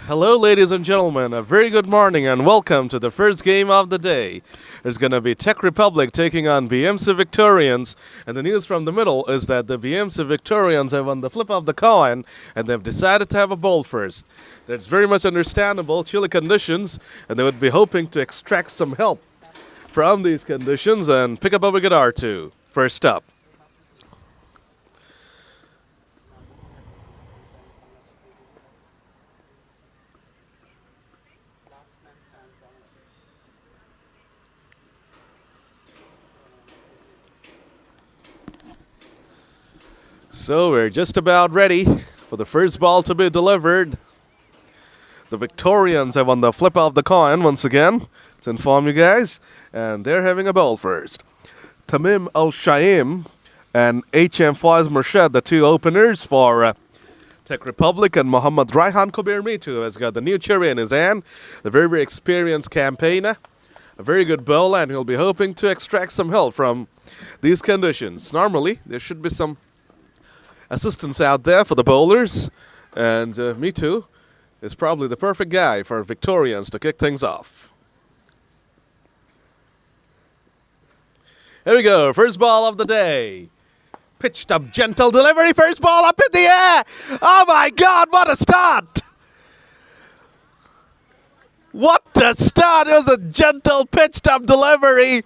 Hello, ladies and gentlemen. A very good morning and welcome to the first game of the day. There's going to be Czech Republic taking on BMC Victorians. And the news from the middle is that the BMC Victorians have won the flip of the coin and they've decided to have a bowl first. That's very much understandable, chilly conditions, and they would be hoping to extract some help from these conditions and pick up a wicket or two. First up. So we're just about ready for the first ball to be delivered. The Victorians have won the flip of the coin once again, to inform you guys, and they're having a ball first. Tamim Al-Shaim and H.M. Faiz Murshid, the two openers for Czech Republic, and Mohammad Raihan Kobir Mitu has got the new cherry in his hand, the very, very experienced campaigner, a very good bowler, and he'll be hoping to extract some help from these conditions. Normally, there should be some assistance out there for the bowlers, and Mitu is probably the perfect guy for Victorians to kick things off. Here we go, first ball of the day. Pitched up, gentle delivery, first ball up in the air. Oh my God, what a start! What a start! It was a gentle pitched up delivery.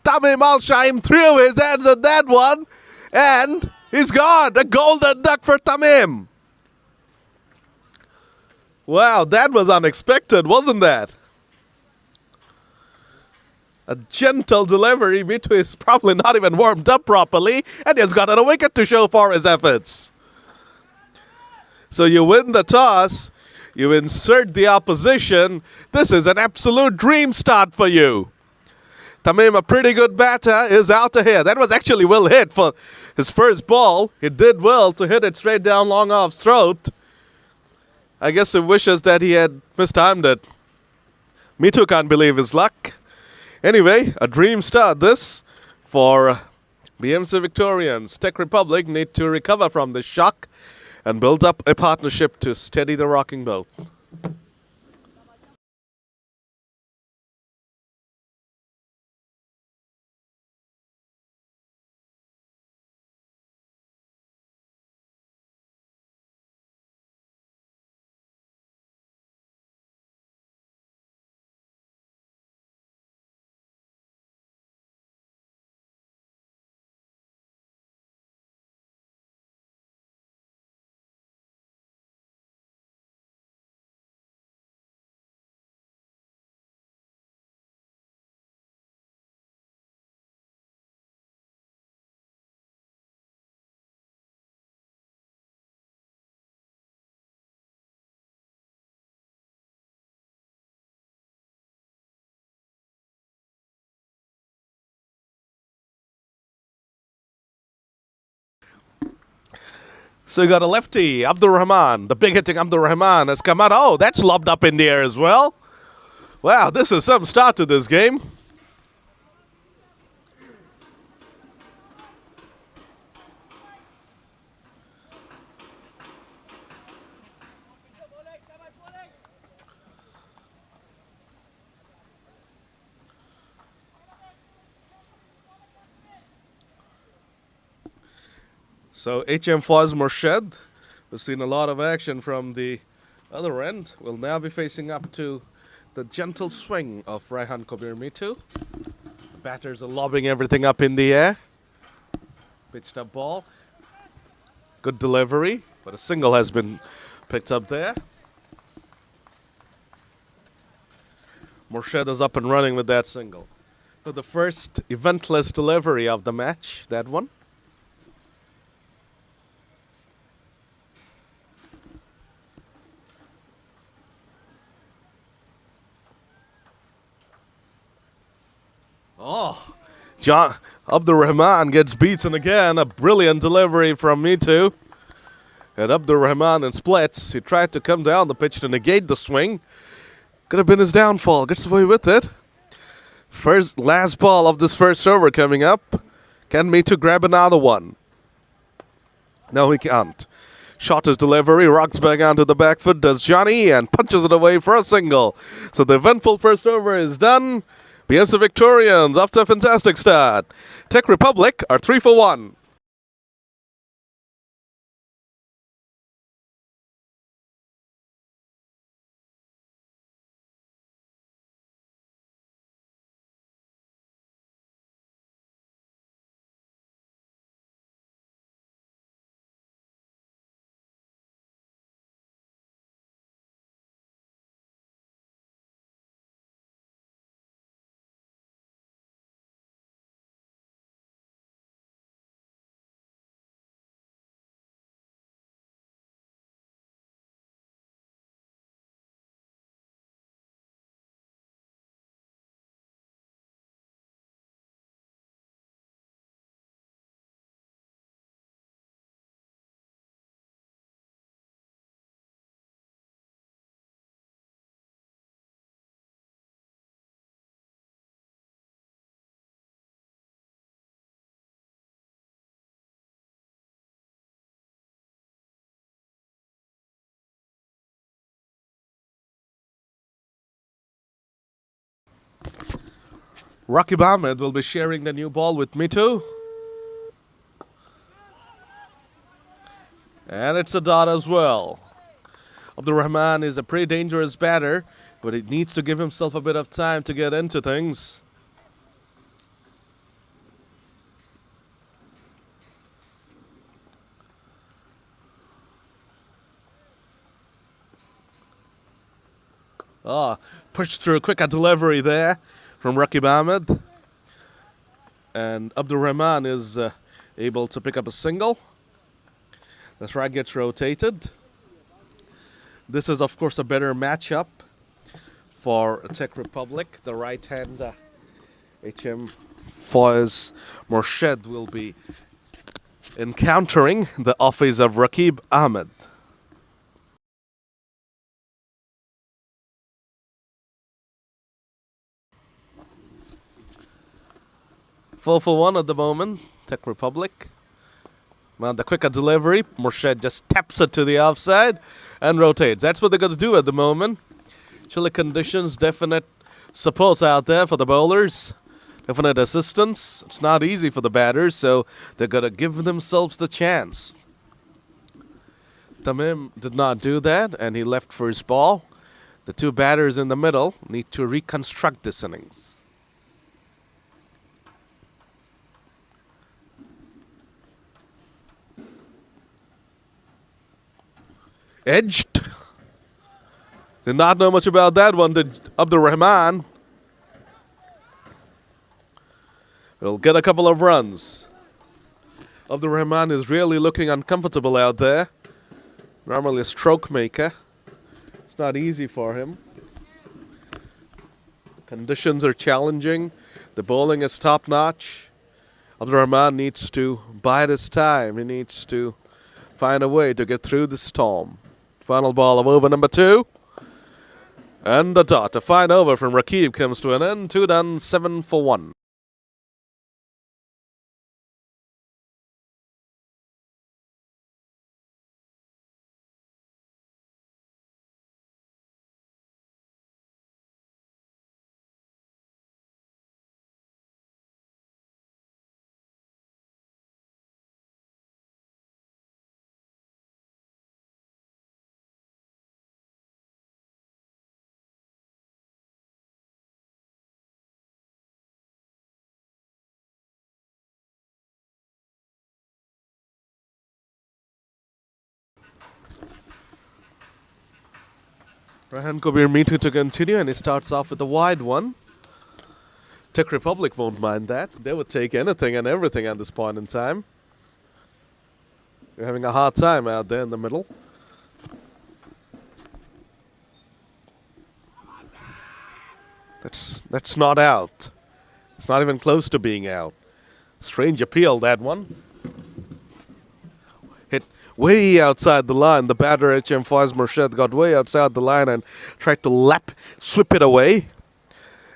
Tamim Al-Shaim threw his hands at that one, and he's gone! A golden duck for Tamim! Wow, that was unexpected, wasn't that? A gentle delivery. Mitu is probably not even warmed up properly, and he's gotten a wicket to show for his efforts. So you win the toss, you insert the opposition. This is an absolute dream start for you. Tamim, a pretty good batter, is out of here. That was actually well hit for his first ball. He did well to hit it straight down long off throat. I guess he wishes that he had mistimed it. Mitu can't believe his luck. Anyway, a dream start this for BMC Victorians. Czech Republic need to recover from this shock and build up a partnership to steady the rocking boat. So you got a lefty, Abdur Rahman. The big hitting Abdur Rahman has come out. Oh, that's lobbed up in the air as well. Wow, this is some start to this game. So H.M. Faiz Murshid, we've seen a lot of action from the other end, will now be facing up to the gentle swing of Raihan Kobir Mitu. The batters are lobbing everything up in the air. Pitched up ball. Good delivery, but a single has been picked up there. Murshid is up and running with that single. So the first eventless delivery of the match, that one. Oh, John Abdur Rahman gets beaten again. A brilliant delivery from Mitu. And Abdur Rahman in splits. He tried to come down the pitch to negate the swing. Could have been his downfall. Gets away with it. Last ball of this first over coming up. Can Mitu grab another one? No, he can't. Shortest delivery, rocks back onto the back foot, does Johnny, and punches it away for a single. So the eventful first over is done. BMC Victorians off to a fantastic start. Czech Republic are 3 for 1. Rakib Ahmed will be sharing the new ball with Mitu. And it's a dot as well. Abdul Rahman is a pretty dangerous batter, but he needs to give himself a bit of time to get into things. Pushed through, quick delivery there from Rakib Ahmed. And Abdul Rahman is able to pick up a single. The strike gets rotated. This is, of course, a better matchup for Czech Republic. The right-hand HM Foyz Morshed will be encountering the offense of Rakib Ahmed. Four for 1 at the moment, Czech Republic. Well, the quicker delivery, Morshed just taps it to the offside and rotates. That's what they're going to do at the moment. Chilly conditions, definite support out there for the bowlers. Definite assistance. It's not easy for the batters, so they're going to give themselves the chance. Tamim did not do that, and he left for his ball. The two batters in the middle need to reconstruct this innings. Edged. Did not know much about that one, did Abdul Rahman. It'll get a couple of runs. Abdul Rahman is really looking uncomfortable out there. Normally a stroke maker. It's not easy for him. Conditions are challenging. The bowling is top-notch. Abdul Rahman needs to bide his time. He needs to find a way to get through the storm. Final ball of over number 2. And a dot. A fine over from Rakib comes to an end. 2 done, 7 for 1. Rahan Kabir Mitu to continue, and he starts off with a wide one. Czech Republic won't mind that. They would take anything and everything at this point in time. You're having a hard time out there in the middle. That's not out. It's not even close to being out. Strange appeal, that one. Hit way outside the line. The batter HM Foyz Morshed got way outside the line and tried to sweep it away.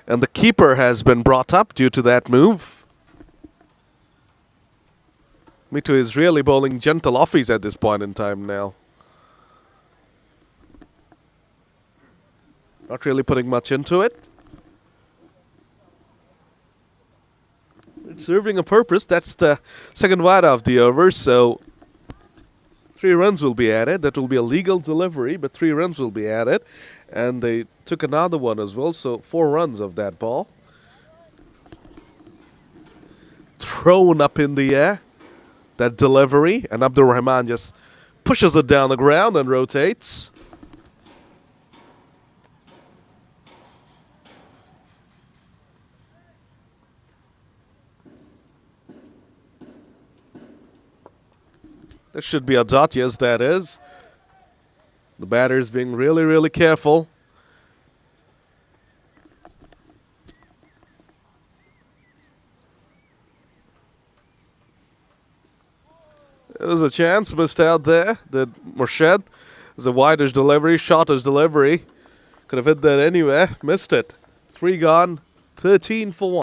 And the keeper has been brought up due to that move. Mito is really bowling gentle offies at this point in time now. Not really putting much into it. It's serving a purpose. That's the second wide of the over, so 3 runs will be added. That will be a legal delivery, but 3 runs will be added. And they took another one as well, so 4 runs of that ball. Thrown up in the air, that delivery, and Abdur Rahman just pushes it down the ground and rotates. That should be a dot, yes, that is. The batter's being really, really careful. There was a chance missed out there. That Murshid was a wideish delivery, shortish delivery. Could have hit that anywhere. Missed it. 3 gone, 13 for 1.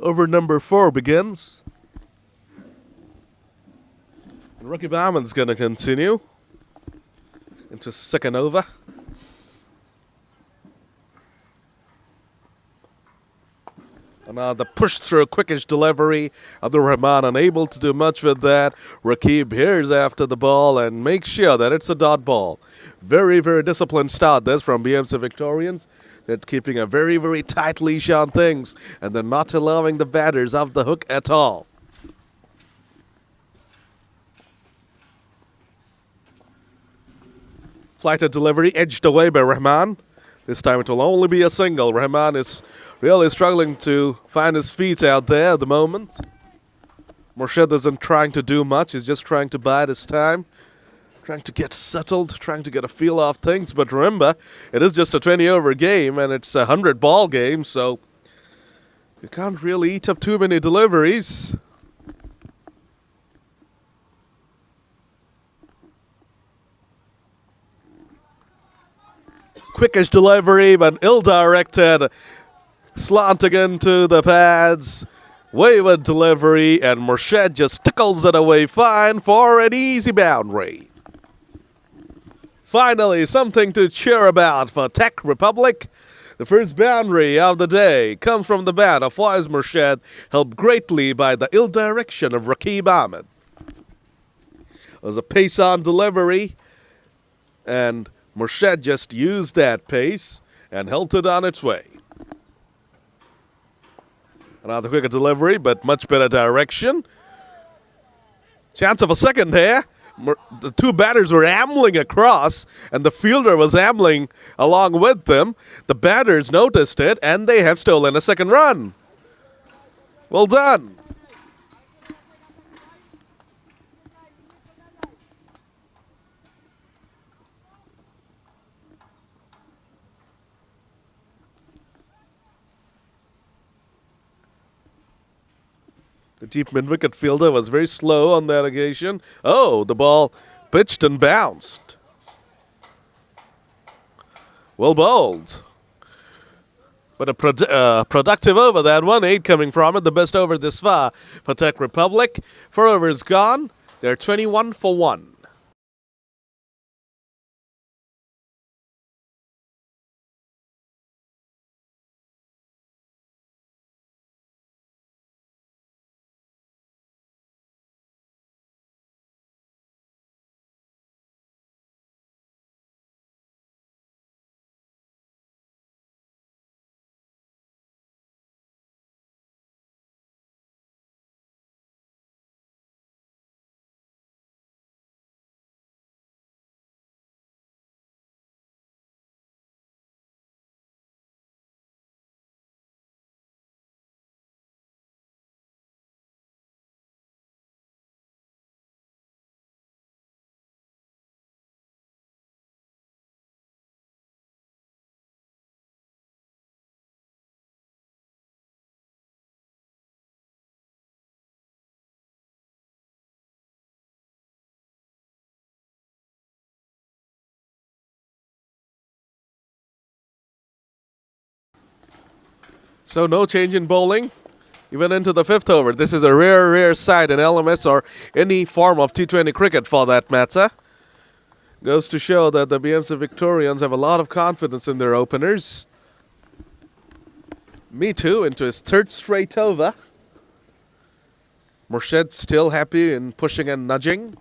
Over number 4 begins. And Rakib Ahmed's going to continue into second over. The push through, quickish delivery. Abdur Rahman unable to do much with that. Rakib hears after the ball and makes sure that it's a dot ball. Very, very disciplined start this from BMC Victorians. They're keeping a very, very tight leash on things, and they're not allowing the batters off the hook at all. Flighted delivery edged away by Rahman. This time it will only be a single. Rahman is really struggling to find his feet out there at the moment. Murshid isn't trying to do much. He's just trying to bide his time, trying to get settled, trying to get a feel of things. But remember, it is just a 20-over game, and it's a 100-ball game, so you can't really eat up too many deliveries. Quickish delivery, but ill-directed. Slanting into the pads. Wayward delivery, and Murshid just tickles it away fine for an easy boundary. Finally, something to cheer about for Tech Republic. The first boundary of the day comes from the bat of Faiz Murshid, helped greatly by the ill direction of Rakib Ahmed. It was a pace-on delivery, and Murshid just used that pace and helped it on its way. Another quicker delivery, but much better direction. Chance of a second here. The 2 batters were ambling across, and the fielder was ambling along with them. The batters noticed it, and they have stolen a second run. Well done. The deep mid-wicket fielder was very slow on that occasion. Oh, the ball pitched and bounced. Well bowled. But a productive over, that one. 8 coming from it. The best over this far for Tech Republic. 4 overs gone. They're 21 for 1. So no change in bowling, even into the fifth over. This is a rare sight in LMS or any form of T20 cricket for that matter. Goes to show that the BMC Victorians have a lot of confidence in their openers. Me Too into his third straight over. Murshid still happy in pushing and nudging.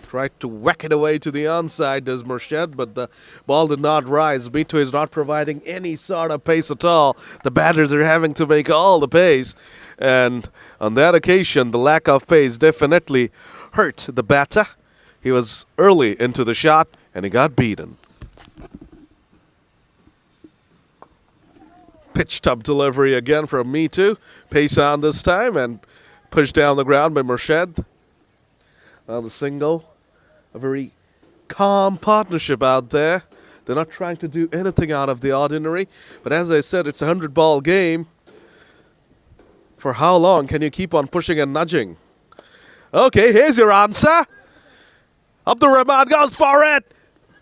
Tried to whack it away to the onside, does Murshid, but the ball did not rise. Me Too is not providing any sort of pace at all. The batters are having to make all the pace. And on that occasion, the lack of pace definitely hurt the batter. He was early into the shot and he got beaten. Pitched up delivery again from Me Too. Pace on this time and pushed down the ground by Murshid. On the single. A very calm partnership out there. They're not trying to do anything out of the ordinary. But as I said, it's a 100-ball game. For how long can you keep on pushing and nudging? Okay, here's your answer. Abdul Rahman goes for it.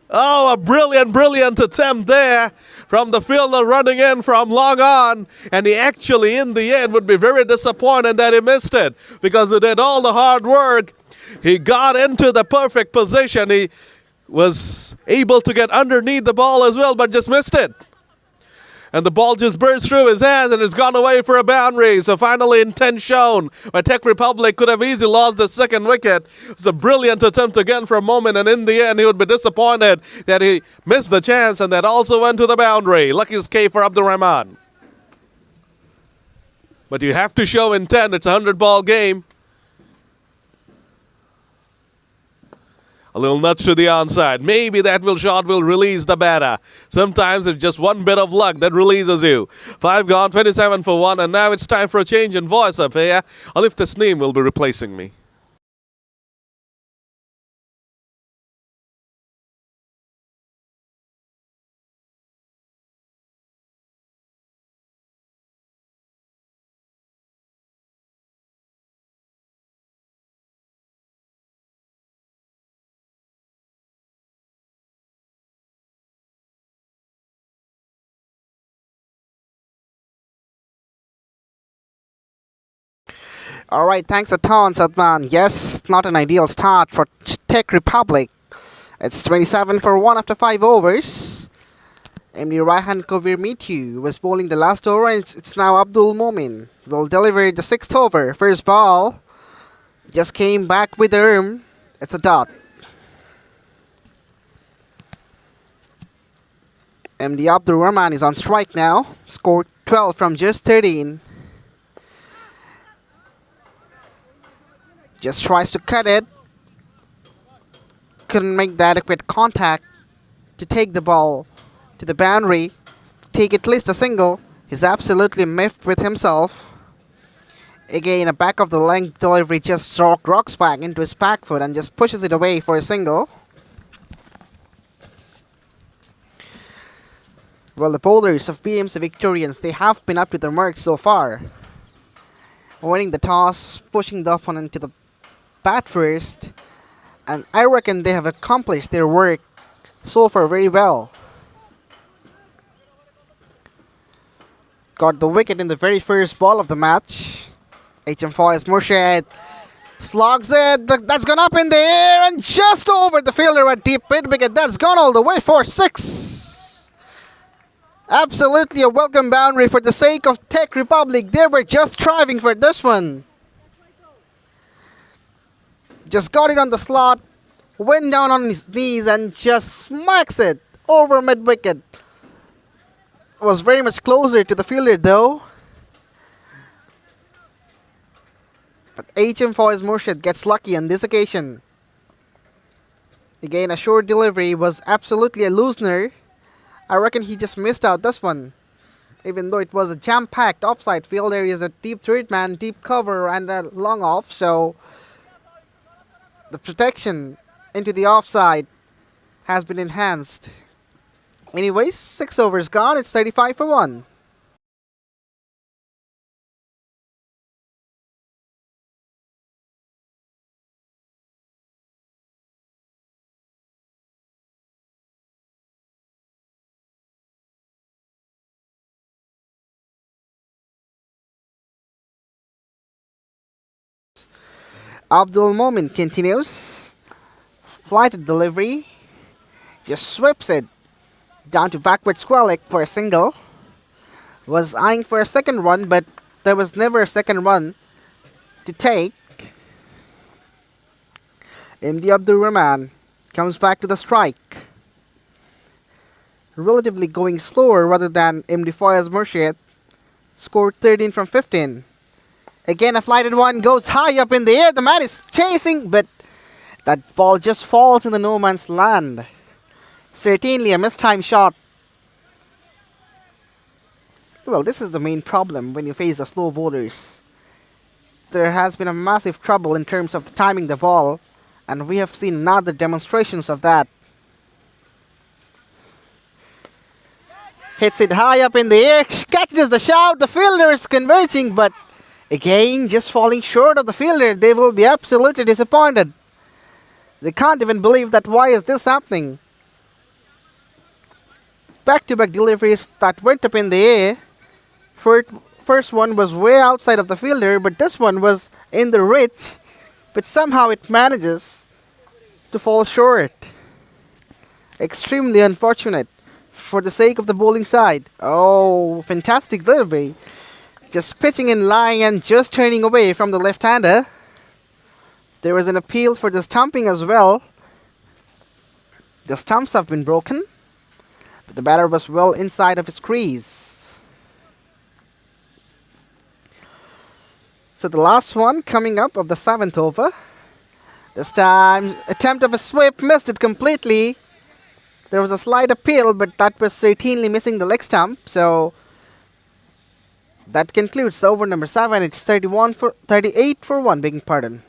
Oh, a brilliant attempt there from the fielder running in from long on. And he actually, in the end, would be very disappointed that he missed it because he did all the hard work. He got into the perfect position. He was able to get underneath the ball as well, but just missed it. And the ball just burst through his hands and it's gone away for a boundary. So finally intent shown. But Czech Republic could have easily lost the second wicket. It was a brilliant attempt again for a moment, and in the end he would be disappointed that he missed the chance, and that also went to the boundary. Lucky escape for Abdul Rahman. But you have to show intent. It's a 100-ball game. A little nudge to the onside. Maybe that shot will release the batter. Sometimes it's just one bit of luck that releases you. 5 gone, 27 for 1, and now it's time for a change in voice up here. Alif Tasneem will be replacing me. Alright, thanks a ton, Sadman. Yes, not an ideal start for Czech Republic. It's 27 for 1 after 5 overs. MD Raihan Kovir Mitu was bowling the last over, and it's now Abdul Momin will deliver the 6th over. First ball just came back with the arm. It's a dot. MD Abdul Rahman is on strike now. Scored 12 from just 13. Just tries to cut it. Couldn't make the adequate contact to take the ball to the boundary. Take at least a single. He's absolutely miffed with himself. Again, a back of the length delivery just rocks back into his back foot and just pushes it away for a single. Well, the bowlers of BMC Victorians, they have been up to their mark so far. Winning the toss, pushing the opponent to the bat first, and I reckon they have accomplished their work so far very well. Got the wicket in the very first ball of the match. HM4's Murshid slogs it. That's gone up in the air and just over the fielder at deep mid wicket. That's gone all the way for 6. Absolutely a welcome boundary for the sake of Czech Republic. They were just striving for this one. Just got it on the slot, went down on his knees and just smacks it over mid-wicket. Was very much closer to the fielder though. But HM4's Murshid gets lucky on this occasion. Again, a short delivery was absolutely a loosener. I reckon he just missed out this one. Even though it was a jam-packed offside field, there is a deep third man, deep cover and a long off, so the protection into the offside has been enhanced. Anyways, 6 overs gone. It's 35 for 1. Abdul Momin continues. Flighted delivery. Just sweeps it down to backward square leg for a single. Was eyeing for a second run, but there was never a second run to take. MD Abdul Rahman comes back to the strike. Relatively going slower rather than MD Fayaz Murshid. Scored 13 from 15. Again, a flighted one goes high up in the air. The man is chasing, but that ball just falls in the no man's land. Certainly a mistimed shot. Well, this is the main problem when you face the slow bowlers. There has been a massive trouble in terms of timing the ball, and we have seen other demonstrations of that. Hits it high up in the air, catches the shot, the fielder is converging, but again, just falling short of the fielder. They will be absolutely disappointed. They can't even believe that why is this happening. Back-to-back deliveries that went up in the air. First one was way outside of the fielder, but this one was in the reach, but somehow it manages to fall short. Extremely unfortunate for the sake of the bowling side. Oh, fantastic delivery. Just pitching in line and just turning away from the left-hander. There was an appeal for the stumping as well. The stumps have been broken, but the batter was well inside of his crease. So the last one coming up of the 7th over. This time, attempt of a sweep, missed it completely. There was a slight appeal, but that was certainly missing the leg stump. So that concludes the over number 7. It's 38 for 1, begging pardon.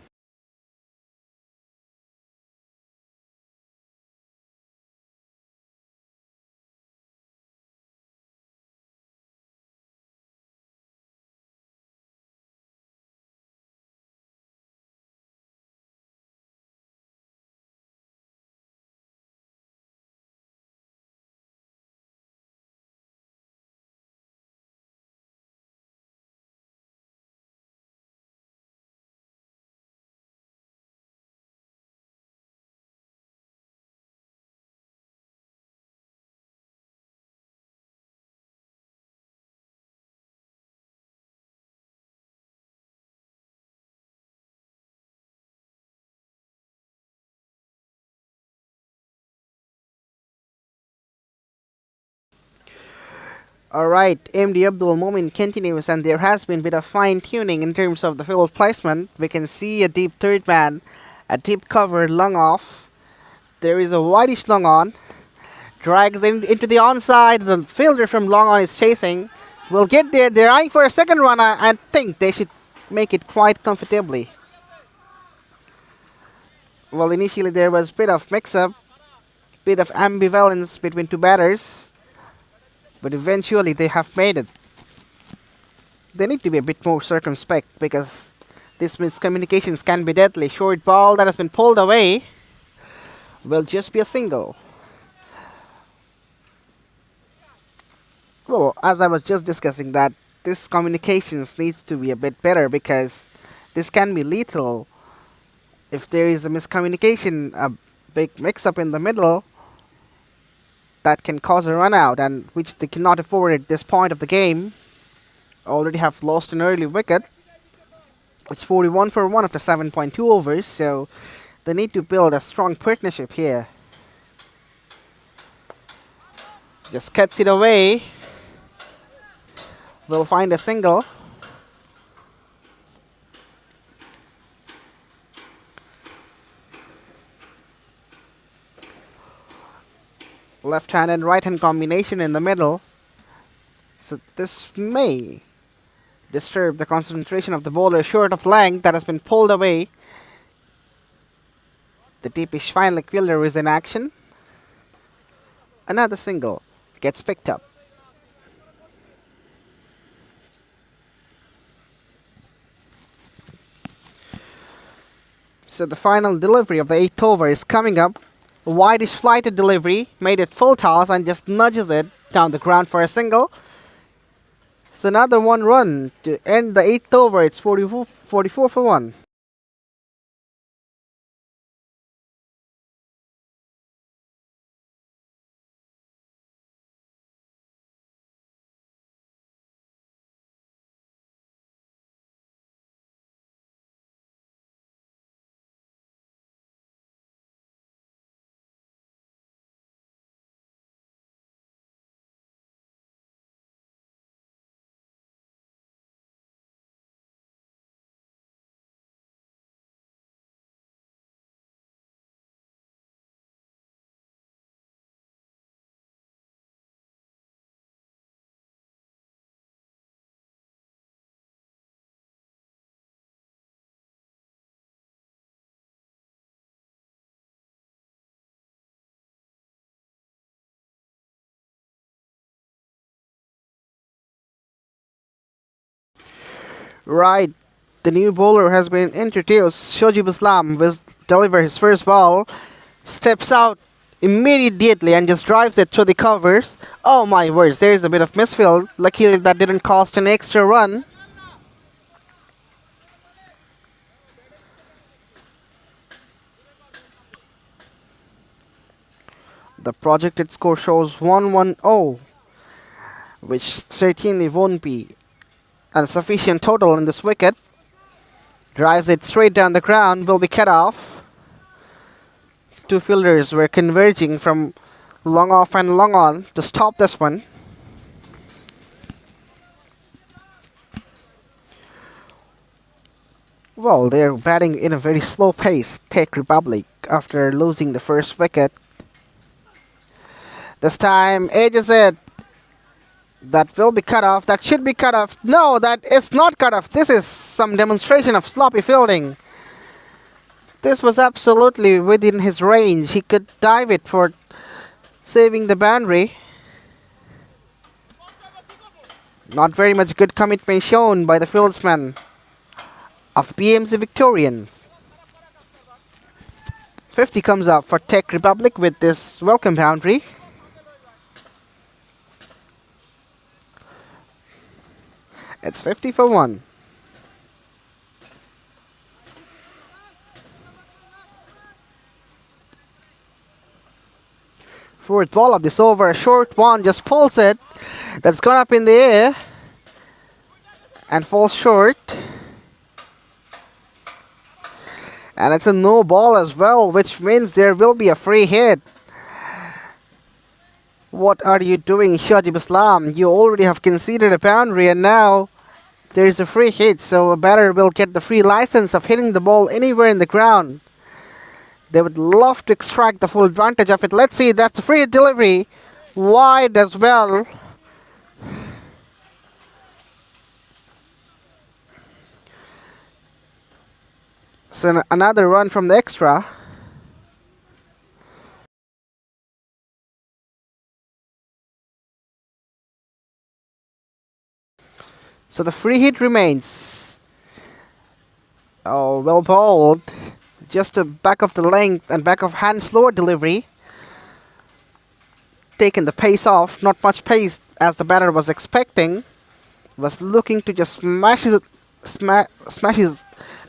Alright, MD Abdul Momin continues, and there has been a bit of fine-tuning in terms of the field placement. We can see a deep third man, a deep cover long off. There is a wideish long on. Drags into the onside. The fielder from long on is chasing. Will get there. They're eyeing for a second run. I think they should make it quite comfortably. Well, initially there was a bit of mix-up, bit of ambivalence between two batters. But eventually they have made it. They need to be a bit more circumspect because these miscommunications can be deadly. Short ball that has been pulled away will just be a single. Well, as I was just discussing that, this communications needs to be a bit better because this can be lethal. If there is a miscommunication, a big mix-up in the middle, that can cause a run out, and which they cannot afford at this point of the game. Already have lost an early wicket. It's 41 for 1 after 7.2 overs, so they need to build a strong partnership here. Just cuts it away. Will find a single. Left-hand and right-hand combination in the middle. So this may disturb the concentration of the bowler short of length that has been pulled away. The deepish fine leg fielder is in action. Another single gets picked up. So the final delivery of the 8th over is coming up. A wideish flighted delivery, made it full toss and just nudges it down the ground for a single. It's another one run to end the 8th over. It's 44 for 1. Right, the new bowler has been introduced. Shojib Islam will deliver his first ball, steps out immediately and just drives it through the covers. Oh my words, there is a bit of misfield. Luckily that didn't cost an extra run. The projected score shows 1-1-0, which certainly won't be a sufficient total in this wicket. Drives it straight down the ground, will be cut off. Two fielders were converging from long off and long on to stop this one. Well, they're batting in a very slow pace, Czech Republic, after losing the first wicket. This time, edges it. That will be cut off. That should be cut off. No, that is not cut off. This is some demonstration of sloppy fielding. This was absolutely within his range. He could dive it for saving the boundary. Not very much good commitment shown by the fieldsman of BMC Victorians. 50 comes up for Czech Republic with this welcome boundary. It's 50 for 1. Fourth ball of this over, a short one, just pulls it. That's gone up in the air and falls short. And it's a no ball as well, which means there will be a free hit. What are you doing, Shojib Islam? You already have conceded a boundary and now there is a free hit, so a batter will get the free license of hitting the ball anywhere in the ground. They would love to extract the full advantage of it. Let's see, that's a free hit delivery. Wide as well. So another run from the extra. So the free hit remains. Oh, well bowled. Just a back of the length and back of hand slower delivery. Taken the pace off. Not much pace as the batter was expecting. Was looking to just smashes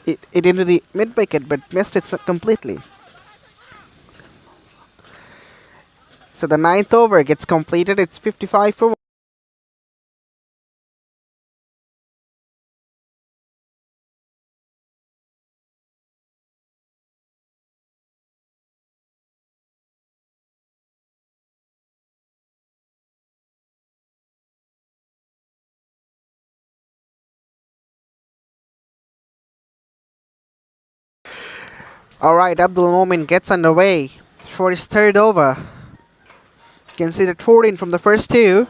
it into the mid wicket, but missed it completely. So the ninth over gets completed. It's 55 for 1. Alright, Abdul Momin gets underway for his third over. Considered 14 from the first two.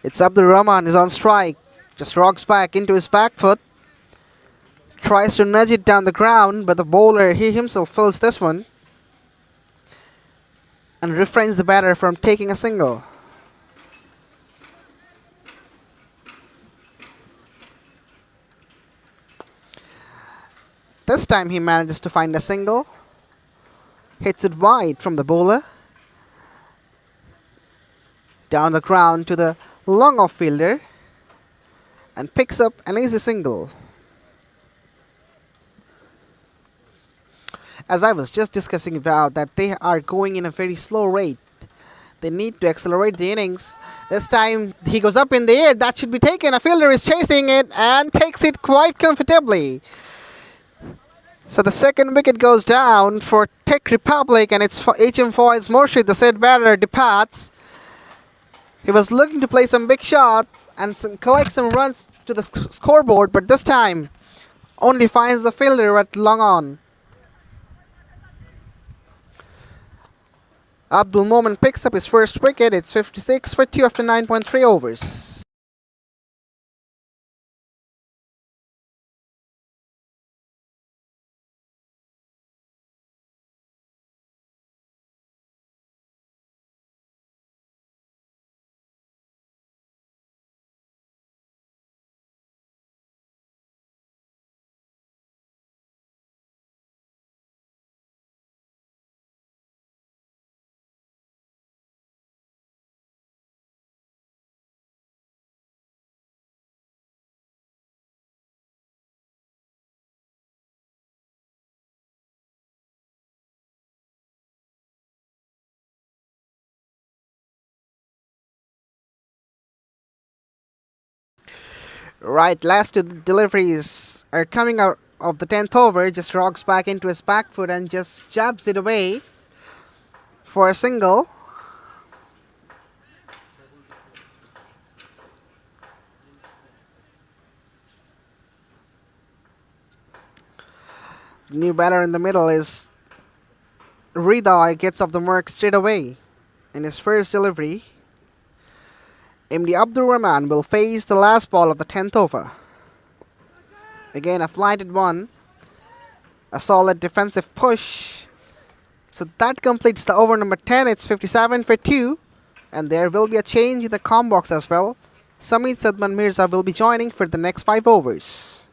It's Abdul Rahman is on strike. Just rocks back into his back foot. Tries to nudge it down the ground, but the bowler, he himself fills this one. And refrains the batter from taking a single. This time he manages to find a single. Hits it wide from the bowler. Down the ground to the long off fielder. And picks up an easy single. As I was just discussing about that they are going in a very slow rate. They need to accelerate the innings. This time he goes up in the air. That should be taken. A fielder is chasing it and takes it quite comfortably. So the second wicket goes down for Czech Republic and it's HM Foy's Morshid, the said batter, departs. He was looking to play some big shots and collect some runs to the scoreboard, but this time only finds the fielder at long on. Abdul Momin picks up his first wicket. It's 56 for 2 after 9.3 overs. Right, last two deliveries are coming out of the 10th over. Just rocks back into his back foot and just jabs it away for a single. The new batter in the middle is Rida. Gets off the mark straight away in his first delivery. MD Abdur Rahman will face the last ball of the 10th over. Again, a flighted one. A solid defensive push. So that completes the over number 10. It's 57 for 2. And there will be a change in the comm box as well. Samit Sadman Mirza will be joining for the next 5 overs.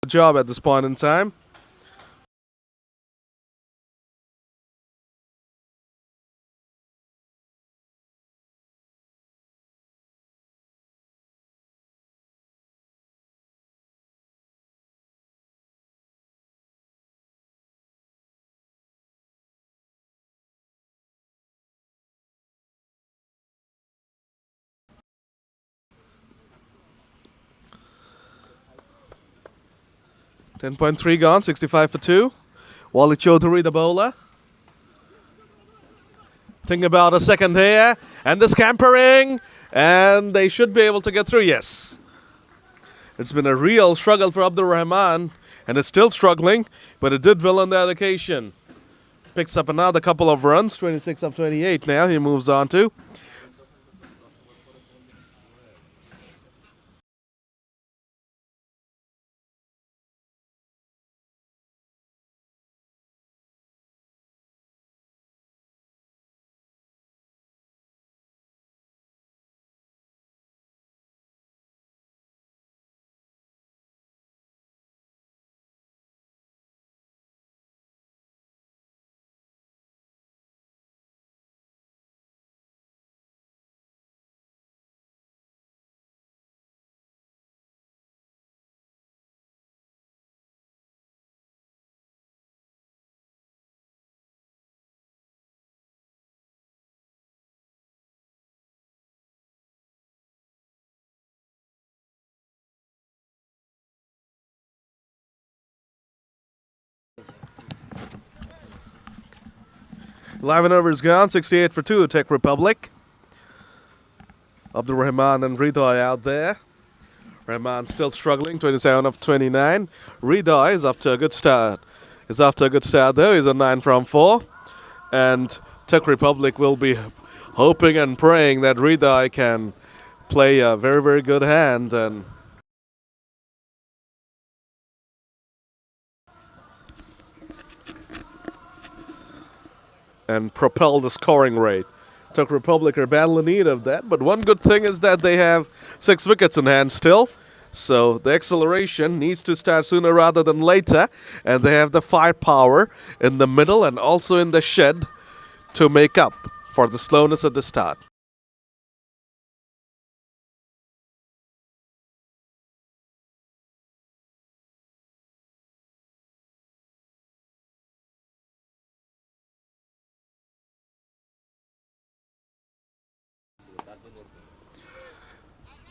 Good job at this point in time. .3 gone, 65 for 2. Wally Chaudhary, the bowler. Think about a second here. And the scampering. And they should be able to get through, yes. It's been a real struggle for Abdur Rahman. And it's still struggling. But it did well on the occasion. Picks up another couple of runs. 26 of 28 now he moves on to. Live and overs gone, 68 for 2, Tech Republic. Abdur Rahman and Ridoy out there. Rahman still struggling, 27 of 29. Ridoy is off to a good start. Though. He's on 9 from 4. And Tech Republic will be hoping and praying that Ridoy can play a very, very good hand and propel the scoring rate. Czech Republic are badly in need of that, but one good thing is that they have 6 wickets in hand still, so the acceleration needs to start sooner rather than later, and they have the firepower in the middle and also in the shed to make up for the slowness at the start.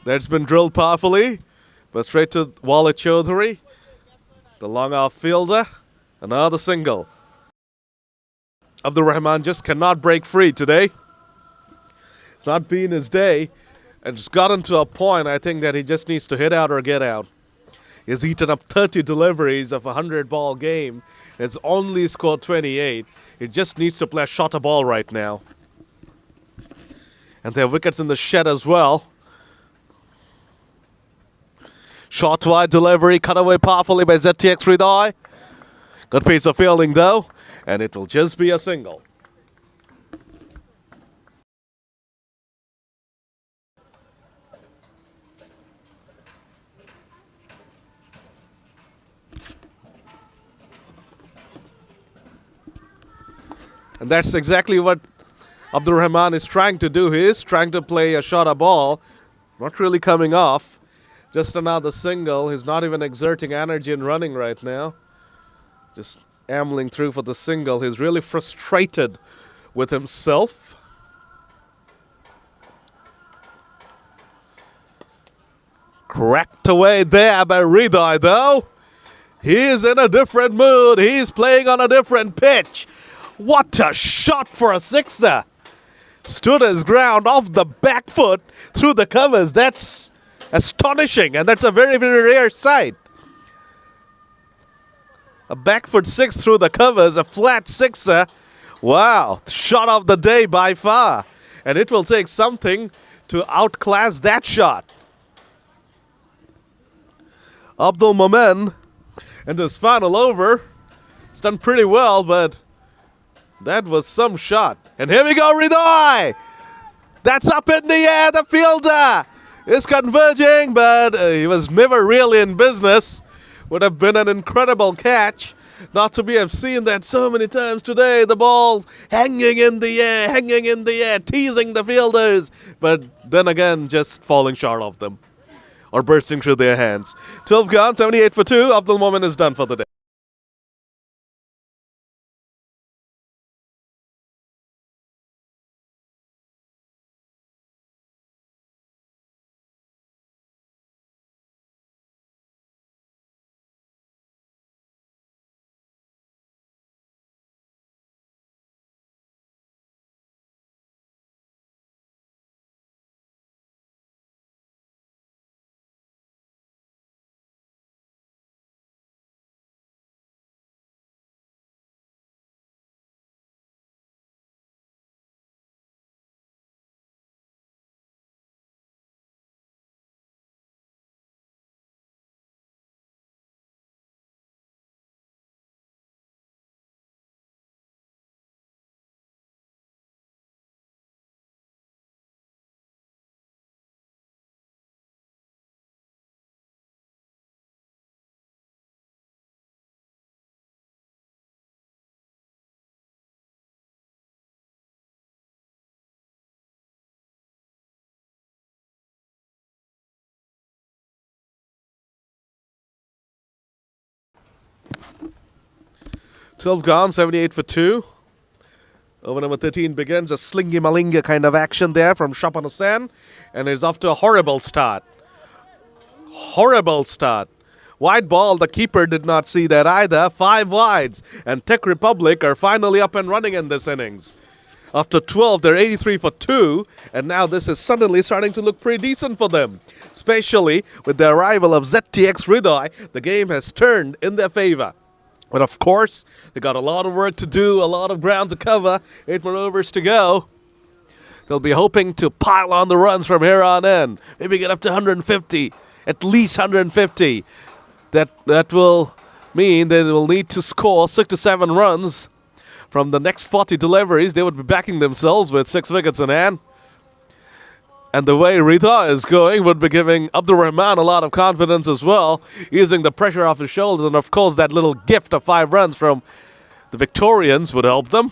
That's been drilled powerfully, but straight to Walid Chaudhary, the long off fielder. Another single. Abdur Rahman just cannot break free today. It's not been his day, and just gotten to a point I think that he just needs to hit out or get out. He's eaten up 30 deliveries of a 100-ball game. He's only scored 28. He just needs to play a shorter ball right now. And they have wickets in the shed as well. Short wide delivery, cut away powerfully by ZTX Ridoy. Good piece of fielding though, and it will just be a single. And that's exactly what Abdul Rahman is trying to do. He is trying to play a shot a ball. Not really coming off. Just another single. He's not even exerting energy in running right now. Just ambling through for the single. He's really frustrated with himself. Cracked away there by Hriday though. He's in a different mood. He's playing on a different pitch. What a shot for a sixer. Stood his ground off the back foot through the covers. That's astonishing, and that's a very, very rare sight. A back foot six through the covers, a flat sixer. Wow, shot of the day by far. And it will take something to outclass that shot. Abdul Momen in his final over. He's done pretty well, but that was some shot. And here we go, Hriday! That's up in the air, the fielder is converging, but he was never really in business. Would have been an incredible catch. Not to be have seen that so many times today. The ball hanging in the air, teasing the fielders. But then again, just falling short of them. Or bursting through their hands. 12 gone, 78 for 2. Abdul Momen is done for the day. Twelve gone, 78 for 2. Over number 13 begins a slingy malinga kind of action there from Shapan Hussain, and is off to a horrible start. Horrible start. Wide ball, the keeper did not see that either. 5 wides, and Tech Republic are finally up and running in this innings. After 12, they're 83 for 2, and now this is suddenly starting to look pretty decent for them. Especially with the arrival of ZTX Hriday, the game has turned in their favor. But of course, they got a lot of work to do, a lot of ground to cover, 8 more overs to go. They'll be hoping to pile on the runs from here on in. Maybe get up to 150, at least 150. That will mean they will need to score 6 to 7 runs from the next 40 deliveries. They would be backing themselves with 6 wickets in hand. And the way Hriday is going would be giving Abdul Rahman a lot of confidence as well, easing the pressure off his shoulders. And of course, that little gift of 5 runs from the Victorians would help them.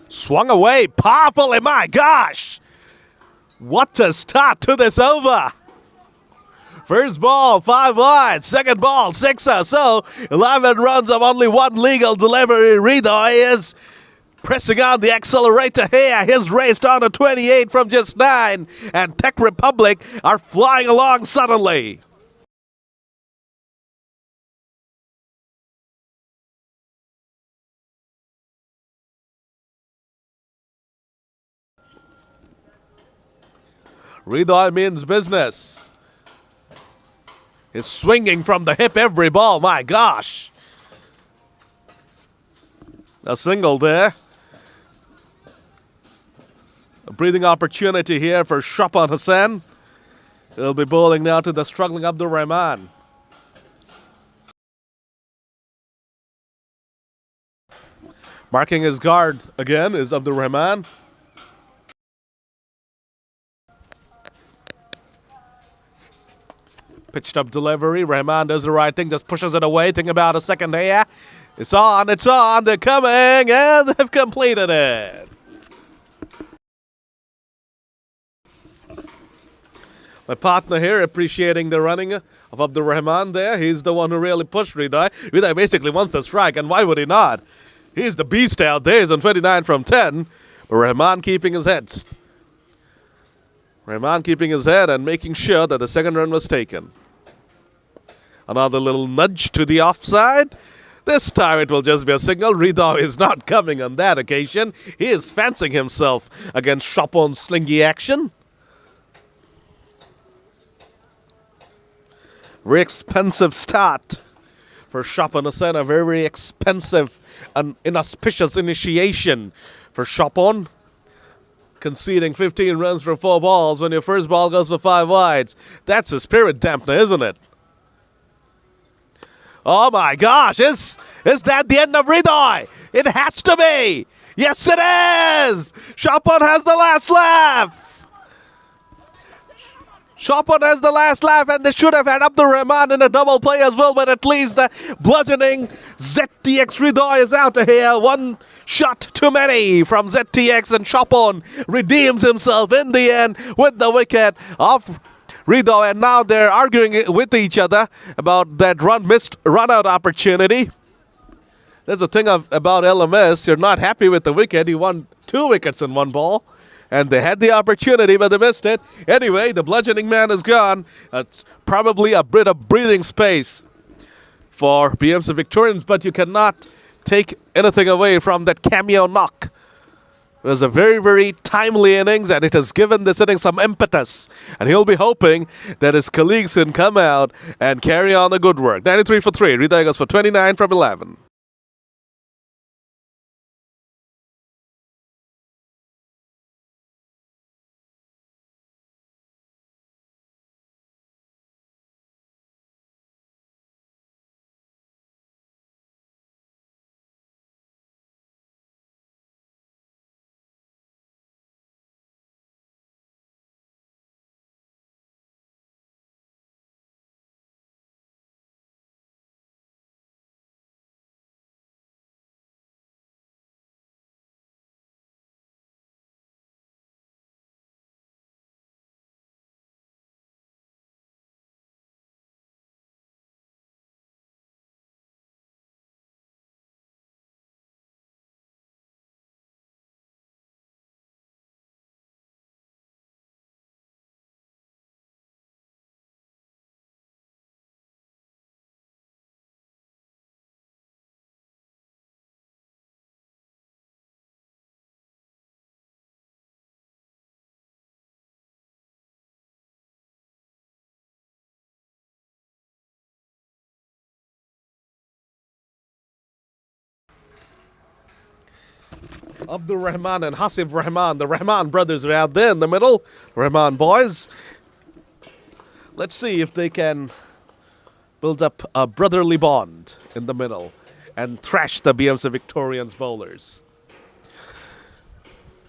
Swung away powerfully, my gosh! What a start to this over! First ball, 5 wide. Second ball, 6er. So, 11 runs of only 1 legal delivery. Hriday is pressing on the accelerator here. He's raced on to 28 from just 9. And Tech Republic are flying along suddenly. Hriday means business. He's swinging from the hip every ball. My gosh. A single there. A breathing opportunity here for Shapan Hussain. He'll be bowling now to the struggling Abdul Rahman. Marking his guard again is Abdur Rahman. Pitched up delivery. Rahman does the right thing, just pushes it away. Think about a second here. It's on, they're coming, and they've completed it. My partner here appreciating the running of Abdur Rahman there. He's the one who really pushed Hriday. Hriday basically wants the strike, and why would he not? He's the beast out there. He's on 29 from 10. But Rahman keeping his head. Rahman keeping his head and making sure that the second run was taken. Another little nudge to the offside. This time it will just be a signal. Hriday is not coming on that occasion. He is fancying himself against Chopon's slingy action. Very expensive start for Chopon Hussain. A very expensive and inauspicious initiation for Chopon. Conceding 15 runs from 4 balls when your first ball goes for 5 wides. That's a spirit dampener, isn't it? Oh my gosh, is that the end of Hriday? It has to be! Yes, it is! Chopon has the last laugh! Chopon has the last laugh, and they should have had Abdur Rahman in a double play as well, but at least the bludgeoning ZTX Hriday is out of here. One shot too many from ZTX, and Chopon redeems himself in the end with the wicket of Hriday, and now they're arguing with each other about that missed run-out opportunity. There's a thing about LMS, you're not happy with the wicket. He won 2 wickets in 1 ball. And they had the opportunity, but they missed it. Anyway, the bludgeoning man is gone. Probably a bit of breathing space for BMC Victorians, but you cannot take anything away from that cameo knock. It was a very, very timely innings, and it has given this inning some impetus. And he'll be hoping that his colleagues can come out and carry on the good work. 93 for 3. Hriday goes for 29 from 11. Abdur Rahman and Hasib Rahman. The Rahman brothers are out there in the middle. Rahman boys. Let's see if they can build up a brotherly bond in the middle and thrash the BMC Victorians bowlers.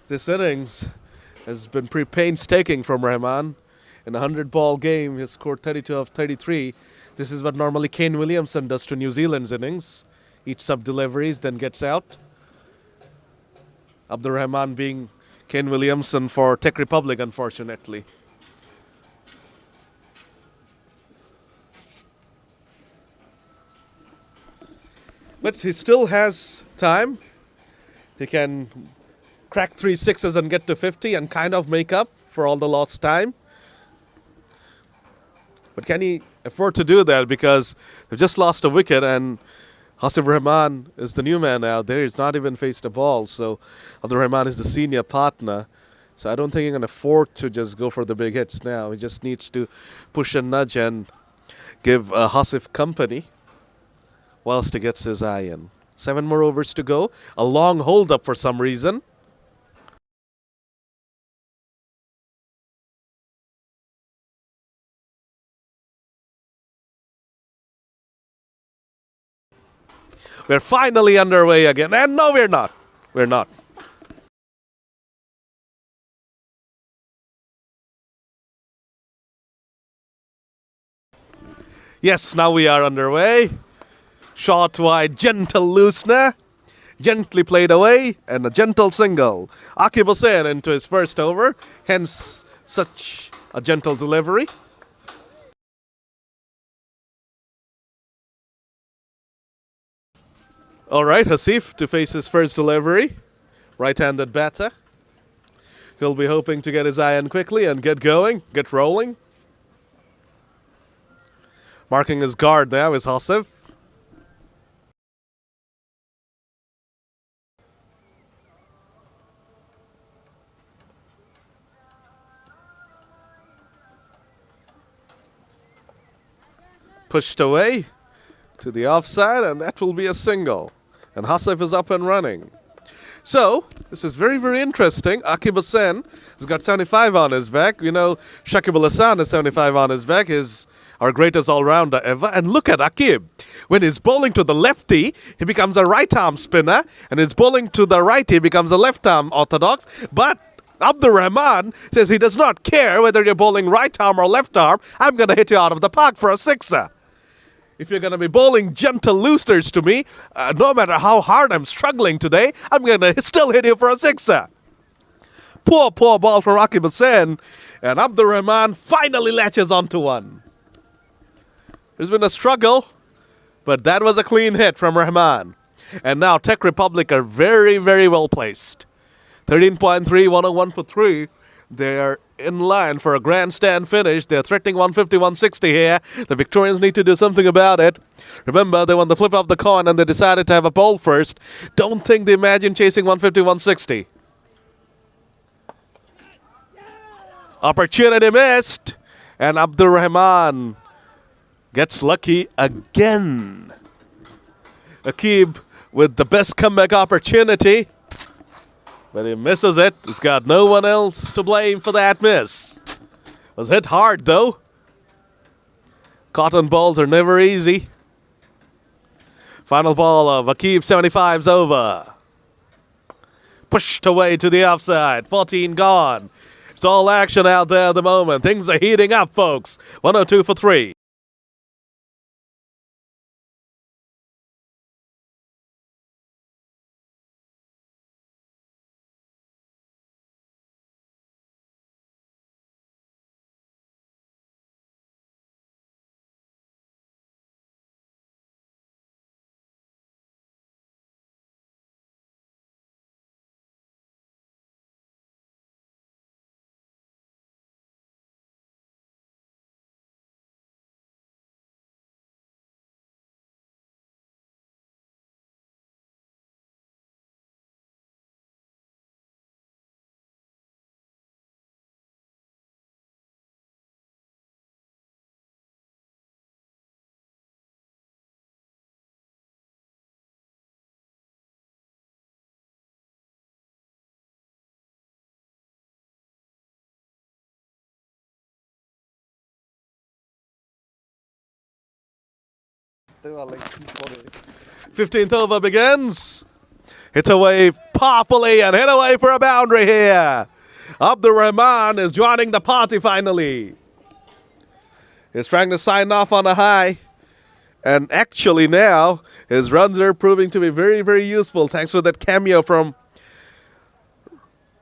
This innings has been pretty painstaking from Rahman. In a 100-ball game, he scored 32 of 33. This is what normally Kane Williamson does to New Zealand's innings. Eats up deliveries, then gets out. Abdur Rahman being Kane Williamson for Czech Republic, unfortunately. But he still has time. He can crack 3 sixes and get to 50 and kind of make up for all the lost time. But can he afford to do that? Because they've just lost a wicket, and Hasib Rahman is the new man out there. He's not even faced a ball. So Abdur Rahman is the senior partner. So I don't think he can afford to just go for the big hits now. He just needs to push and nudge and give Hasib company whilst he gets his eye in. 7 more overs to go. A long hold up for some reason. We're finally underway again. And no, we're not. We're not. Yes, now we are underway. Short wide, gentle loosener. Gently played away, and a gentle single. Akib Hussain into his first over, hence such a gentle delivery. All right, Hasif to face his first delivery. Right-handed batter. He'll be hoping to get his iron quickly and get going, get rolling. Marking his guard now is Hasif. Pushed away to the offside, and that will be a single. And Hasif is up and running. So, this is very, very interesting. Akib Hussain has got 75 on his back. You know, Shakib Al Hasan has 75 on his back. He's our greatest all-rounder ever. And look at Akib. When he's bowling to the lefty, he becomes a right-arm spinner. And he's bowling to the righty, he becomes a left-arm orthodox. But Abdur Rahman says he does not care whether you're bowling right arm or left arm. I'm going to hit you out of the park for a sixer. If you're going to be bowling gentle loosers to me, no matter how hard I'm struggling today, I'm going to still hit you for a sixer. Poor ball from Akib Hussain. And Abdur Rahman finally latches onto one. There's been a struggle, but that was a clean hit from Rahman. And now Tech Republic are very, very well placed. 13.3, 101 for 3. They're in line for a grandstand finish. They're threatening 150, 160 here. The Victorians need to do something about it. Remember, they want to flip up the coin and they decided to have a bowl first. Don't think they imagine chasing 150, 160. Opportunity missed. And Abdur Rahman gets lucky again. Akib with the best comeback opportunity. But he misses it. He's got no one else to blame for that miss. Was hit hard, though. Cotton balls are never easy. Final ball of Akib 75's over. Pushed away to the offside. 14 gone. It's all action out there at the moment. Things are heating up, folks. 102 for 3. They were like 15th over begins. Hit away powerfully and hit away for a boundary here. Abdur Rahman is joining the party finally. He's trying to sign off on a high. And actually now, his runs are proving to be very, very useful thanks to that cameo from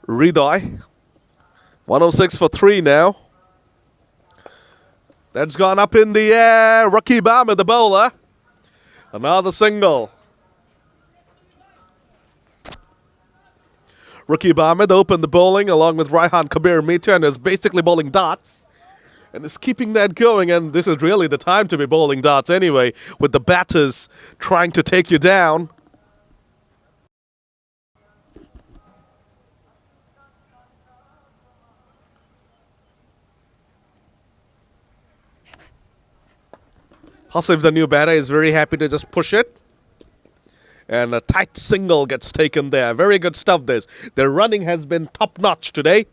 Ridoy. 106 for 3 now. That's gone up in the air. Rakib Ahmed, the bowler. Another single. Rakib Ahmed opened the bowling along with Raihan Kabir Mita and is basically bowling darts. And is keeping that going, and this is really the time to be bowling darts anyway, with the batters trying to take you down. Hasif, the new batter, is very happy to just push it. And a tight single gets taken there. Very good stuff, this. Their running has been top-notch today.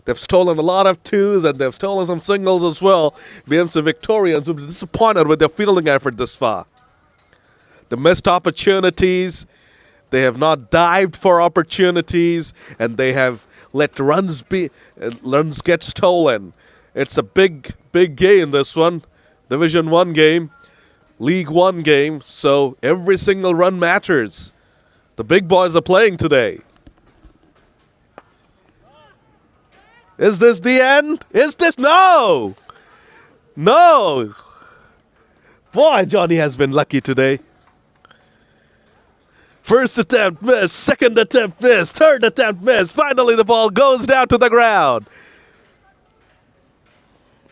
They've stolen a lot of twos and they've stolen some singles as well. BMC Victorians will be disappointed with their fielding effort this far. the missed opportunities. They have not dived for opportunities, and they have let runs get stolen. It's a big game, this one. Division 1 game, League 1 game, so every single run matters. The big boys are playing today. Is this the end? Is this? No! No! Boy, Johnny has been lucky today. First attempt missed, second attempt missed, third attempt missed. Finally, the ball goes down to the ground.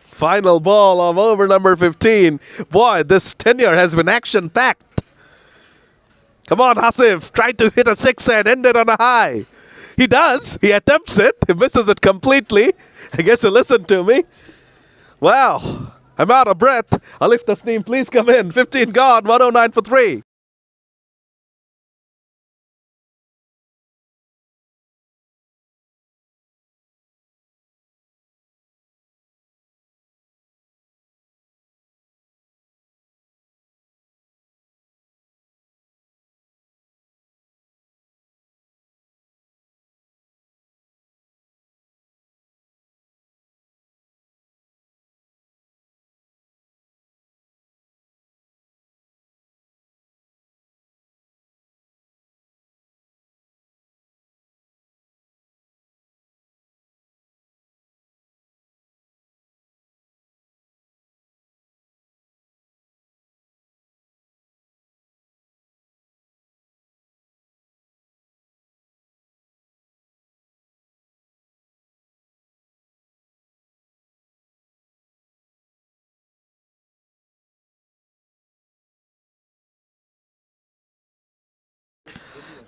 Final ball of over number 15. Boy, this tenure has been action-packed. Come on, Hasif. Try to hit a six and end it on a high. He does. He attempts it. He misses it completely. I guess he listened to me. Wow. I'm out of breath. Alif Tasneem, please come in. 15 gone, 109 for 3.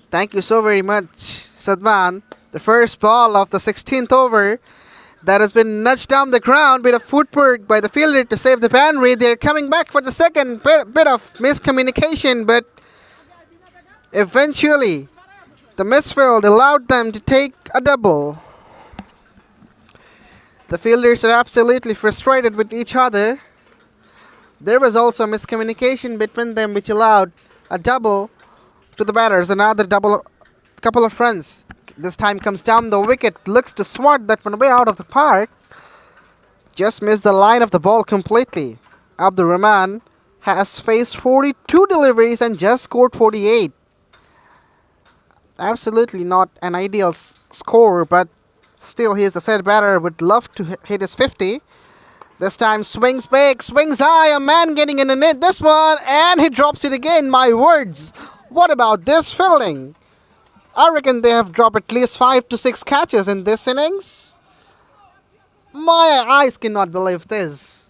Thank you so very much, Sadman. The first ball of the 16th over that has been nudged down the ground with a footwork by the fielder to save the boundary. They're coming back for the second. Bit of miscommunication, but eventually the misfield allowed them to take a double. The fielders are absolutely frustrated with each other. There was also miscommunication between them which allowed a double to the batters. Another double, couple of runs. This time comes down the wicket, looks to swat that one away out of the park. Just missed the line of the ball completely. Abdur Rahman has faced 42 deliveries and just scored 48. Absolutely not an ideal score, but still he is the set batter, would love to hit his 50. This time swings big, swings high, a man getting in the net. This one, and he drops it again. My words. What about this fielding? I reckon they have dropped at least 5 to 6 catches in this innings. My eyes cannot believe this.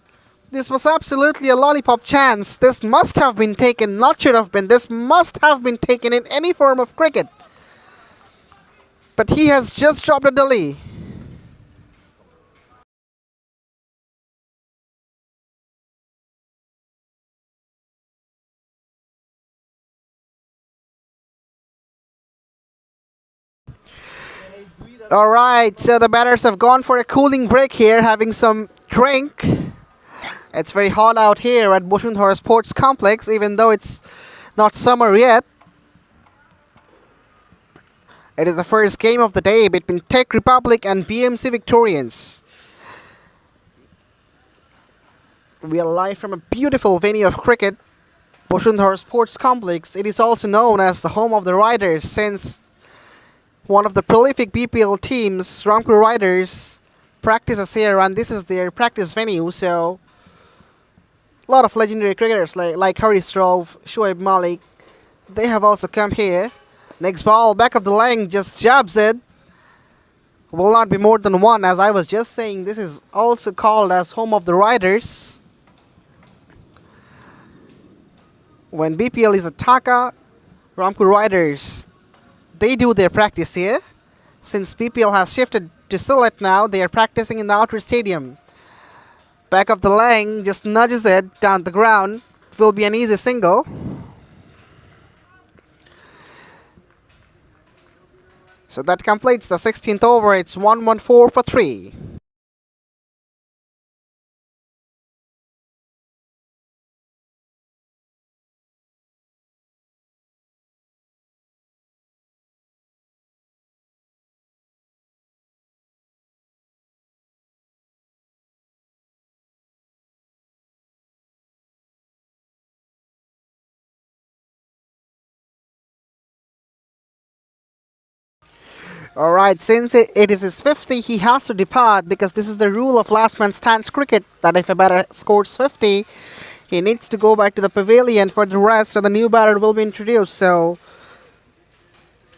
This was absolutely a lollipop chance. This must have been taken, not should have been. This must have been taken in any form of cricket. But he has just dropped a dilly. Alright, so the batters have gone for a cooling break here, having some drink. It's very hot out here at Bosundhara Sports Complex, even though it's not summer yet. It is the first game of the day between Tech Republic and BMC Victorians. We are live from a beautiful venue of cricket, Bosundhara Sports Complex. It is also known as the home of the Riders, since one of the prolific BPL teams, Rangpur Riders, practices here, and this is their practice venue. So, a lot of legendary cricketers like Haris Rauf, Shoaib Malik, they have also come here. Next ball, back of the line, just jabs it. Will not be more than one. As I was just saying, this is also called as home of the Riders. When BPL is at Dhaka, Rangpur Riders, they do their practice here. Since BPL has shifted to Sylhet now, they are practicing in the outer stadium. Back of the line, just nudges it down the ground. It will be an easy single. So that completes the 16th over. It's 114 for 3. Alright, since it is his 50, he has to depart because this is the rule of last man stands cricket, that if a batter scores 50, he needs to go back to the pavilion for the rest, and the new batter will be introduced. So,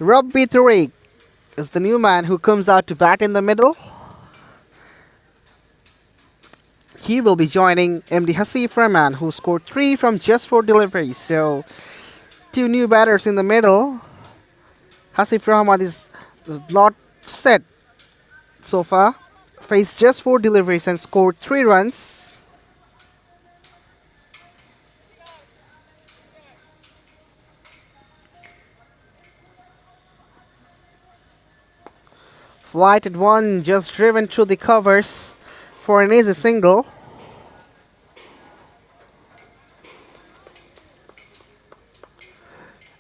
Rabbi Tariq is the new man who comes out to bat in the middle. He will be joining MD Hasif Rahman, who scored 3 from just 4 deliveries. So, 2 new batters in the middle. Hasif Rahman is not set so far. Faced just 4 deliveries and scored 3 runs. Flighted one just driven through the covers for an easy single.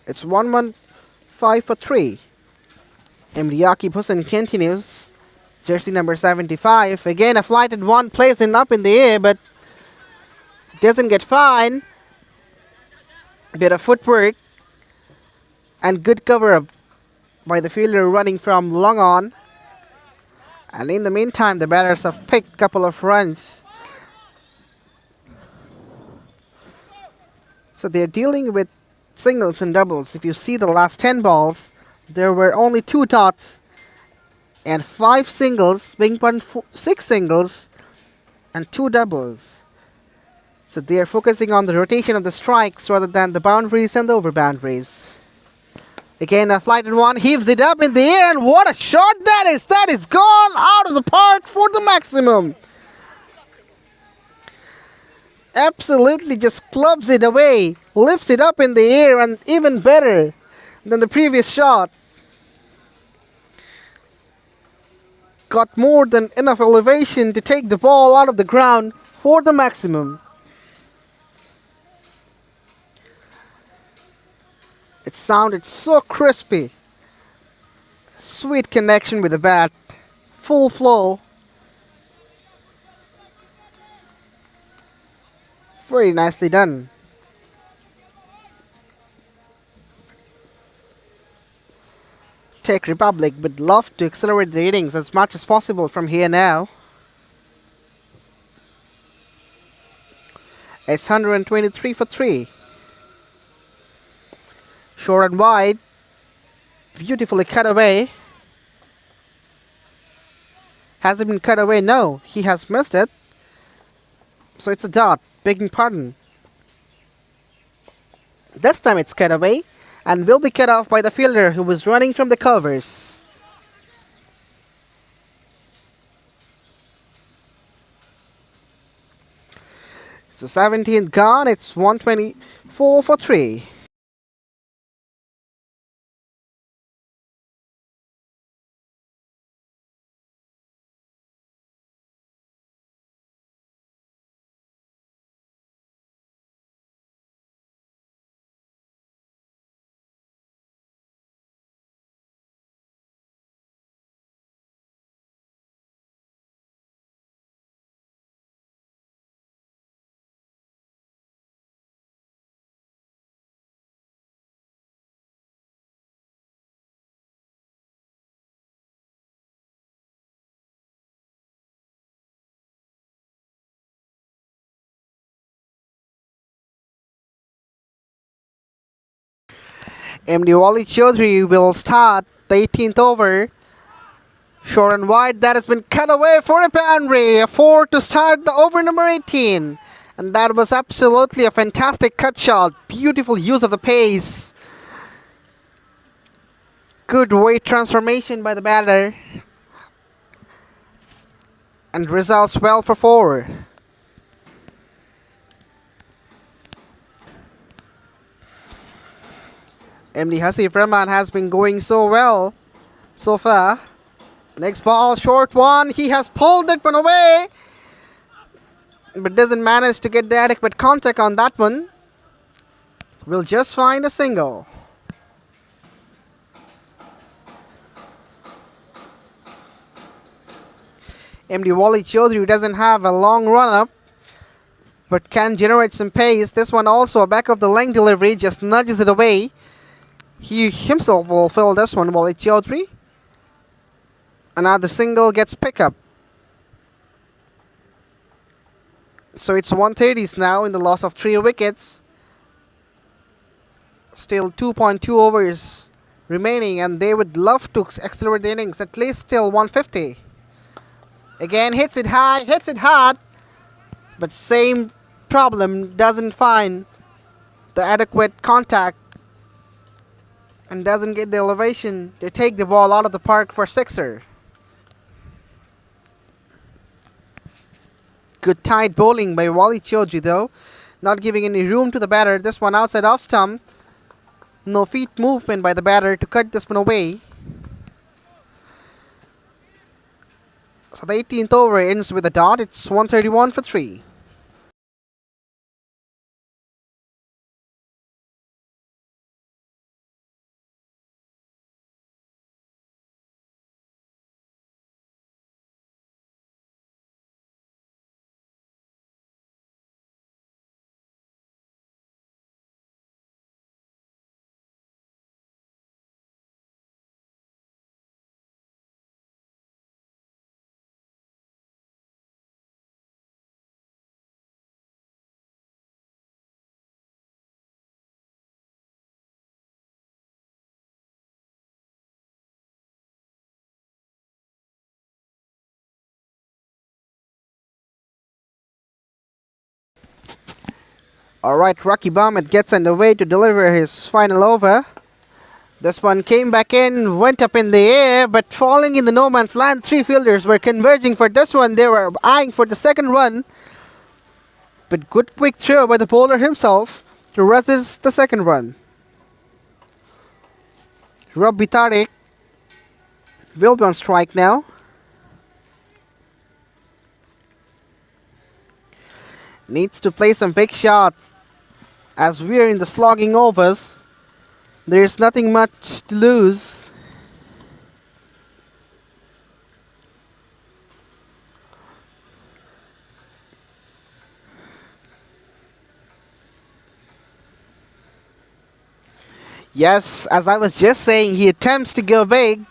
It's 1-1-5 for 3. Imriaki Hussain continues. Jersey number 75. Again, a flighted one plays him up in the air, but doesn't get fine. Bit of footwork and good cover up by the fielder running from long on. And in the meantime, the batters have picked a couple of runs. So they're dealing with singles and doubles. If you see the last 10 balls, there were only 2 dots and 5 singles, being put 6 singles and 2 doubles. So they are focusing on the rotation of the strikes rather than the boundaries and the over boundaries. Again, a flighted one heaves it up in the air, and what a shot that is! That is gone out of the park for the maximum. Absolutely just clubs it away, lifts it up in the air, and even better than the previous shot. Got more than enough elevation to take the ball out of the ground for the maximum. It sounded so crispy. Sweet connection with the bat. Full flow. Very nicely done. Czech Republic would love to accelerate the innings as much as possible from here now. It's 123 for 3. Short and wide. Beautifully cut away. Has it been cut away? No, he has missed it. So it's a dot. Begging pardon. This time it's cut away and will be cut off by the fielder who was running from the covers. So 17th gone. It's 124 for 3. MD Wali Chaudhary will start the 18th over. Short and wide, that has been cut away for a boundary. A 4 to start the over number 18. And that was absolutely a fantastic cut shot. Beautiful use of the pace. Good weight transformation by the batter. And results well for 4. MD Hasif Rahman has been going so well so far. Next ball, short one. He has pulled that one away, but doesn't manage to get the adequate contact on that one. Will just find a single. MD Wali Chaudhary doesn't have a long run-up, but can generate some pace. This one also a back of the length delivery, just nudges it away. He himself will fill this one, Wali Chaudhary. Another single gets pick up. So it's 130s now in the loss of 3 wickets. Still 2.2 overs remaining, and they would love to accelerate the innings, at least till 150. Again, hits it high, hits it hard, but same problem, doesn't find the adequate contact and doesn't get the elevation to take the ball out of the park for sixer. Good tight bowling by Wally Chaudhry though, not giving any room to the batter. This one outside off stump. No feet movement by the batter to cut this one away. So the 18th over ends with a dot. It's 131 for 3. Alright, Rocky Barmet gets underway to deliver his final over. This one came back in, went up in the air, but falling in the no man's land. 3 fielders were converging for this one. They were eyeing for the second run. But good quick throw by the bowler himself to resist the second run. Rabbi Tariq will be on strike now. Needs to play some big shots. As we are in the slogging overs, there is nothing much to lose. Yes, as I was just saying, he attempts to go big,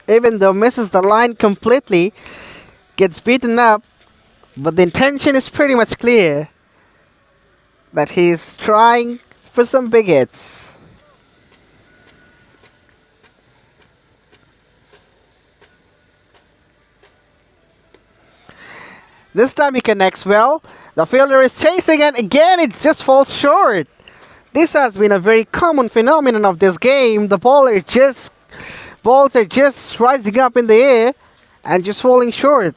even though misses the line completely, gets beaten up, but the intention is pretty much clear that he's trying for some big hits. This time he connects well. The fielder is chasing and again it just falls short. This has been a very common phenomenon of this game. The balls are just rising up in the air and just falling short.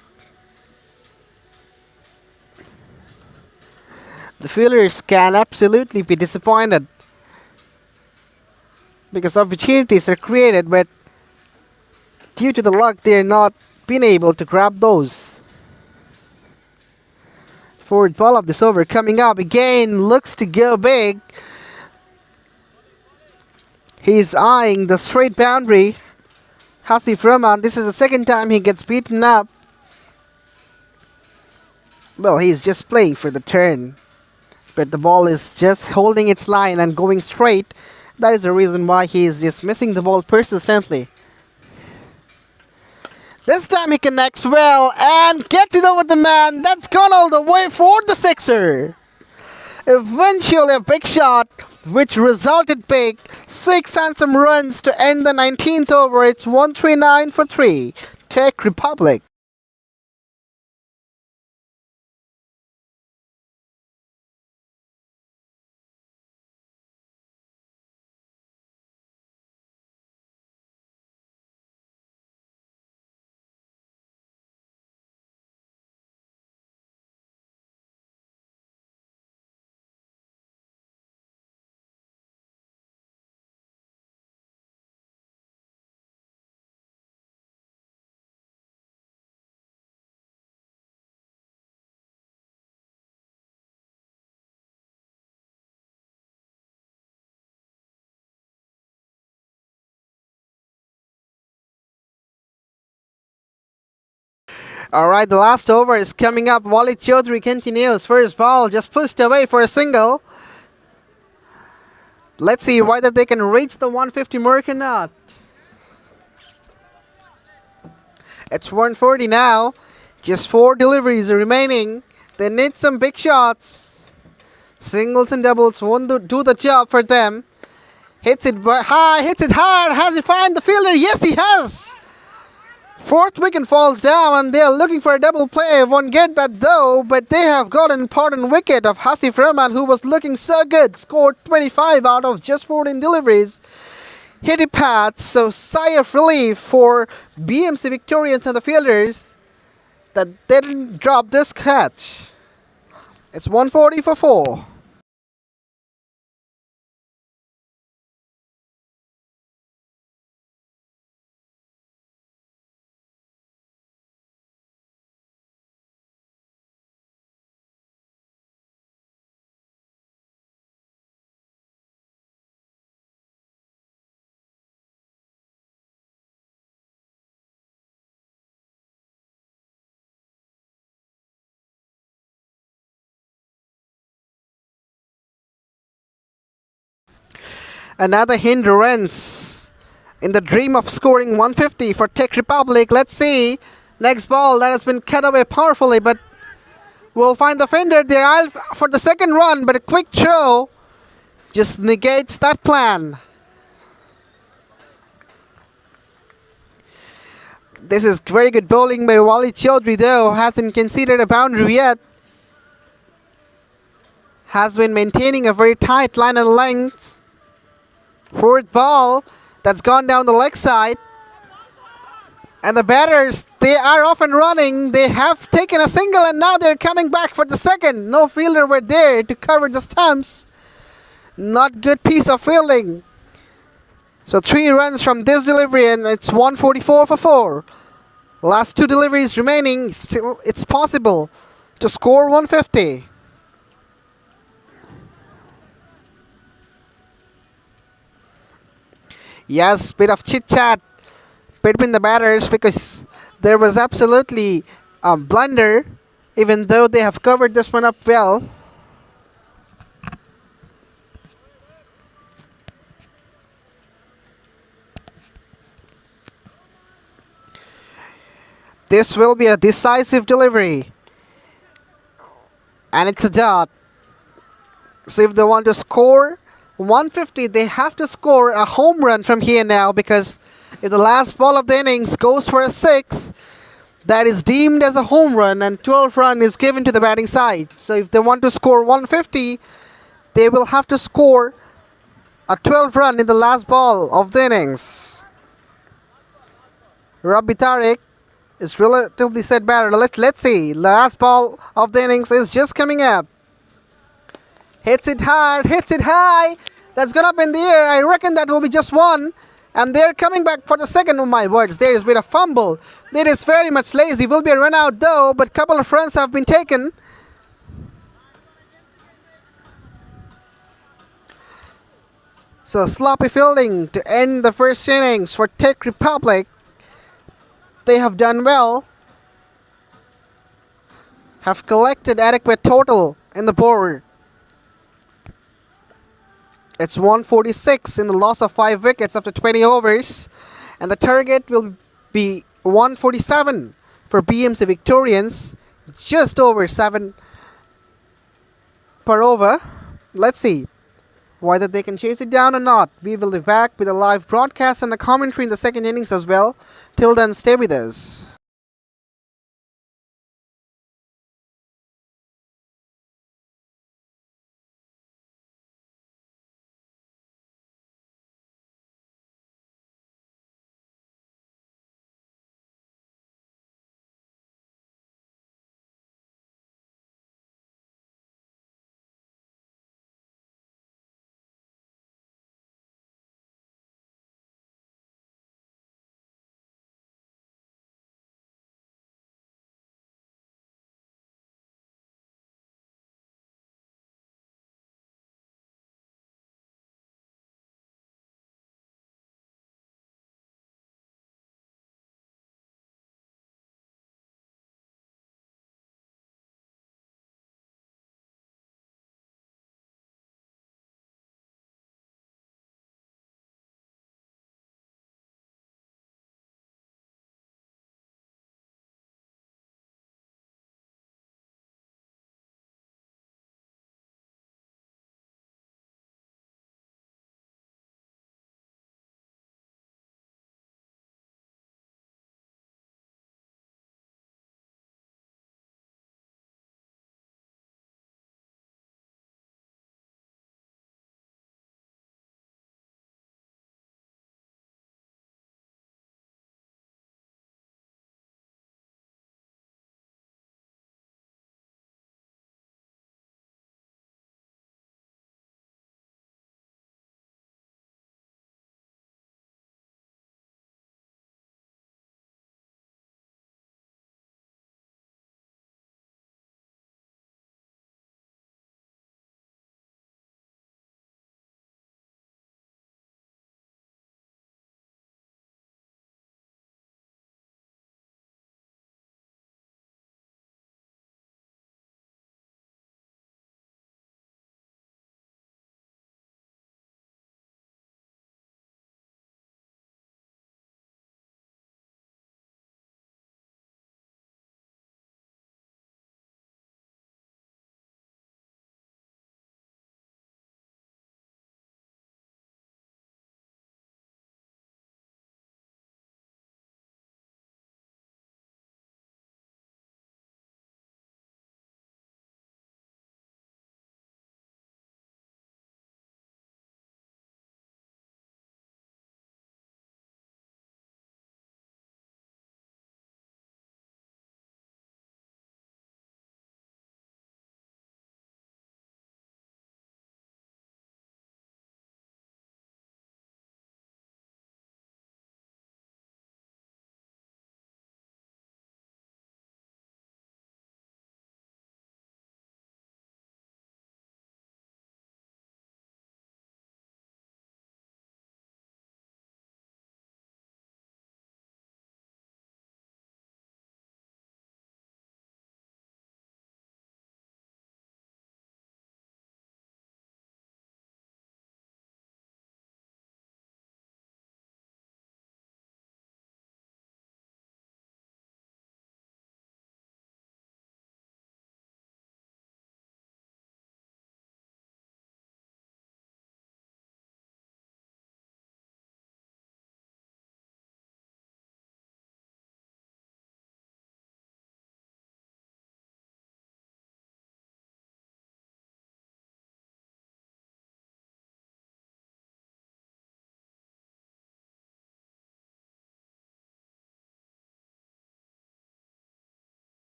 The fielders can absolutely be disappointed because opportunities are created, but due to the luck, they're not being able to grab those. Forward ball of this over coming up again, looks to go big. He's eyeing the straight boundary. Hasif Rahman, this is the second time he gets beaten up. Well, he's just playing for the turn. But the ball is just holding its line and going straight. That is the reason why he is just missing the ball persistently. This time he connects well and gets it over the man. That's gone all the way for the sixer. Eventually a big shot, which resulted big. 6 handsome runs to end the 19th over. It's 139 for 3. Czech Republic. Alright, the last over is coming up. Wally Chaudhry continues. First ball just pushed away for a single. Let's see whether they can reach the 150 mark or not. It's 140 now. Just 4 deliveries remaining. They need some big shots. Singles and doubles won't do the job for them. Hits it high, hits it hard. Has he found the fielder? Yes, he has. Fourth wicket falls down and they are looking for a double play. Won't get that though, but they have got an important wicket of Hasif Rahman, who was looking so good. Scored 25 out of just 14 deliveries. Hit it pat, so sigh of relief for BMC Victorians and the fielders that they didn't drop this catch. It's 140 for 4. Another hindrance in the dream of scoring 150 for Czech Republic. Let's see. Next ball that has been cut away powerfully, but we'll find the fender. They're out for the second run, but a quick throw just negates that plan. This is very good bowling by Wali Chaudhry, though. Hasn't conceded a boundary yet. Has been maintaining a very tight line and length. Fourth ball that's gone down the leg side. And the batters, they are off and running. They have taken a single and now they're coming back for the second. No fielder were there to cover the stumps. Not good piece of fielding. So 3 runs from this delivery and it's 144 for 4. Last 2 deliveries remaining. Still, it's possible to score 150. Yes, bit of chit-chat between the batters because there was absolutely a blunder, even though they have covered this one up well. This will be a decisive delivery. And it's a dot. So if they want to score 150, they have to score a home run from here now, because if the last ball of the innings goes for a 6, that is deemed as a home run and 12 run is given to the batting side. So if they want to score 150, they will have to score a 12 run in the last ball of the innings. Rabbi Tariq is relatively set batter. Let's see. Last ball of the innings is just coming up. Hits it hard, hits it high. That's gone up in the air. I reckon that will be just one. And they're coming back for the second. Oh my words, there has been a fumble. It is very much lazy. Will be a run out though, but couple of runs have been taken. So sloppy fielding to end the first innings for Czech Republic. They have done well. Have collected adequate total in the board. It's 146 in the loss of 5 wickets after 20 overs. And the target will be 147 for BMC Victorians. Just over 7 per over. Let's see whether they can chase it down or not. We will be back with a live broadcast and the commentary in the second innings as well. Till then, stay with us.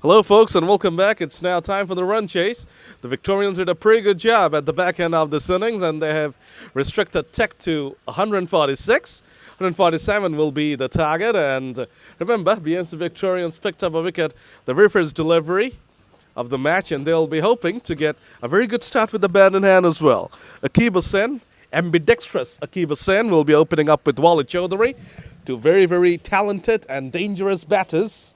Hello, folks, and welcome back. It's now time for the run chase. The Victorians did a pretty good job at the back end of this innings, and they have restricted Tech to 146. 147 will be the target, and remember, BMC Victorians picked up a wicket the very first delivery of the match, and they'll be hoping to get a very good start with the bat in hand as well. Akib Hussain, ambidextrous Akib Hussain, will be opening up with Walid Chaudhary, two very, very talented and dangerous batters.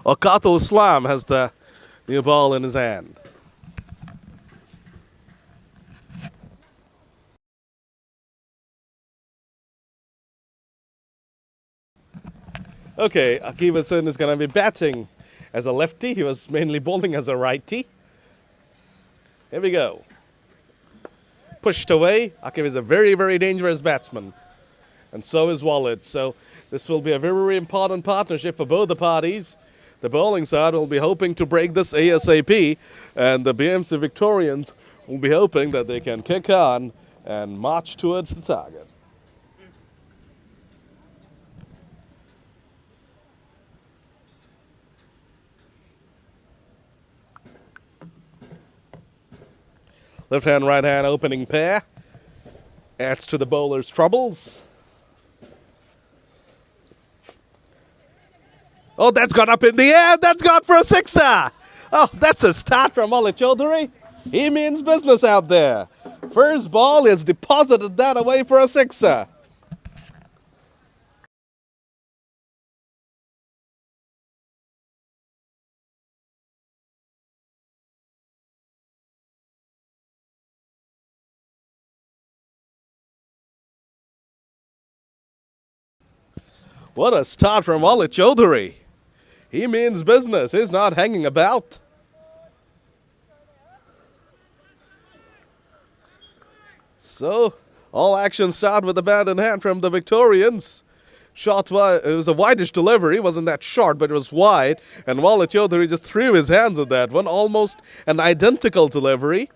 Waqatul Islam has the new ball in his hand. Okay, Akib Hussain is going to be batting as a lefty. He was mainly bowling as a righty. Here we go. Pushed away. Akib is a very, very dangerous batsman. And so is Walid. So this will be a very, very important partnership for both the parties. The bowling side will be hoping to break this ASAP, and the BMC Victorians will be hoping that they can kick on and march towards the target. Left hand, right hand opening pair adds to the bowler's troubles. Oh, that's gone up in the air. That's gone for a sixer. Oh, that's a start from Walid Chaudhary. He means business out there. First ball is deposited that away for a sixer. What a start from Walid Chaudhary. He means business. He's not hanging about. So, all action start with the bat in hand from the Victorians. Shot wide. It was a wideish delivery. It wasn't that short, but it was wide. And Walid Chaudhary just threw his hands at that one. Almost an identical delivery.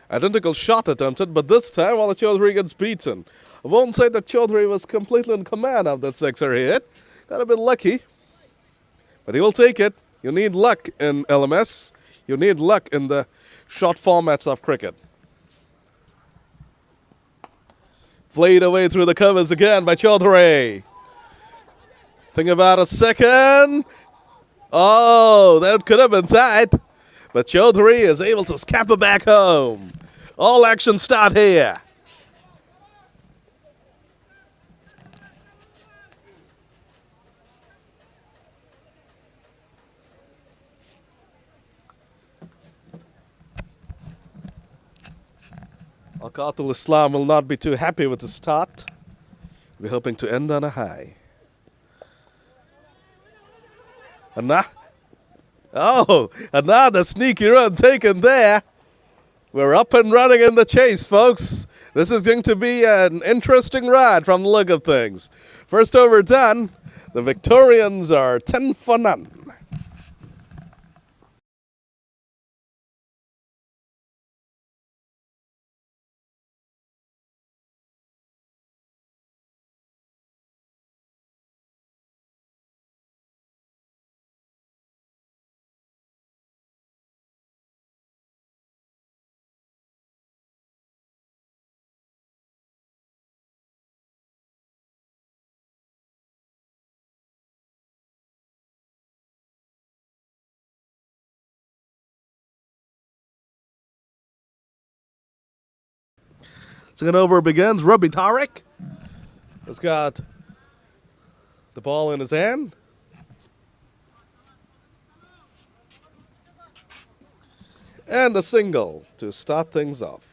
Identical shot attempted, but this time Walid Chaudhary gets beaten. I won't say that Chaudhary was completely in command of that sixer he hit. Got a bit lucky. But he will take it. You need luck in LMS. You need luck in the short formats of cricket. Flayed away through the covers again by Chaudhary. Think about a second. Oh, that could have been tight. But Chaudhary is able to scamper back home. All action start here. Waqatul Islam will not be too happy with the start. We're hoping to end on a high. Another sneaky run taken there. We're up and running in the chase, folks. This is going to be an interesting ride from the look of things. First over done. The Victorians are 10 for none. Second over begins. Rabi Tariq has got the ball in his hand. And a single to start things off.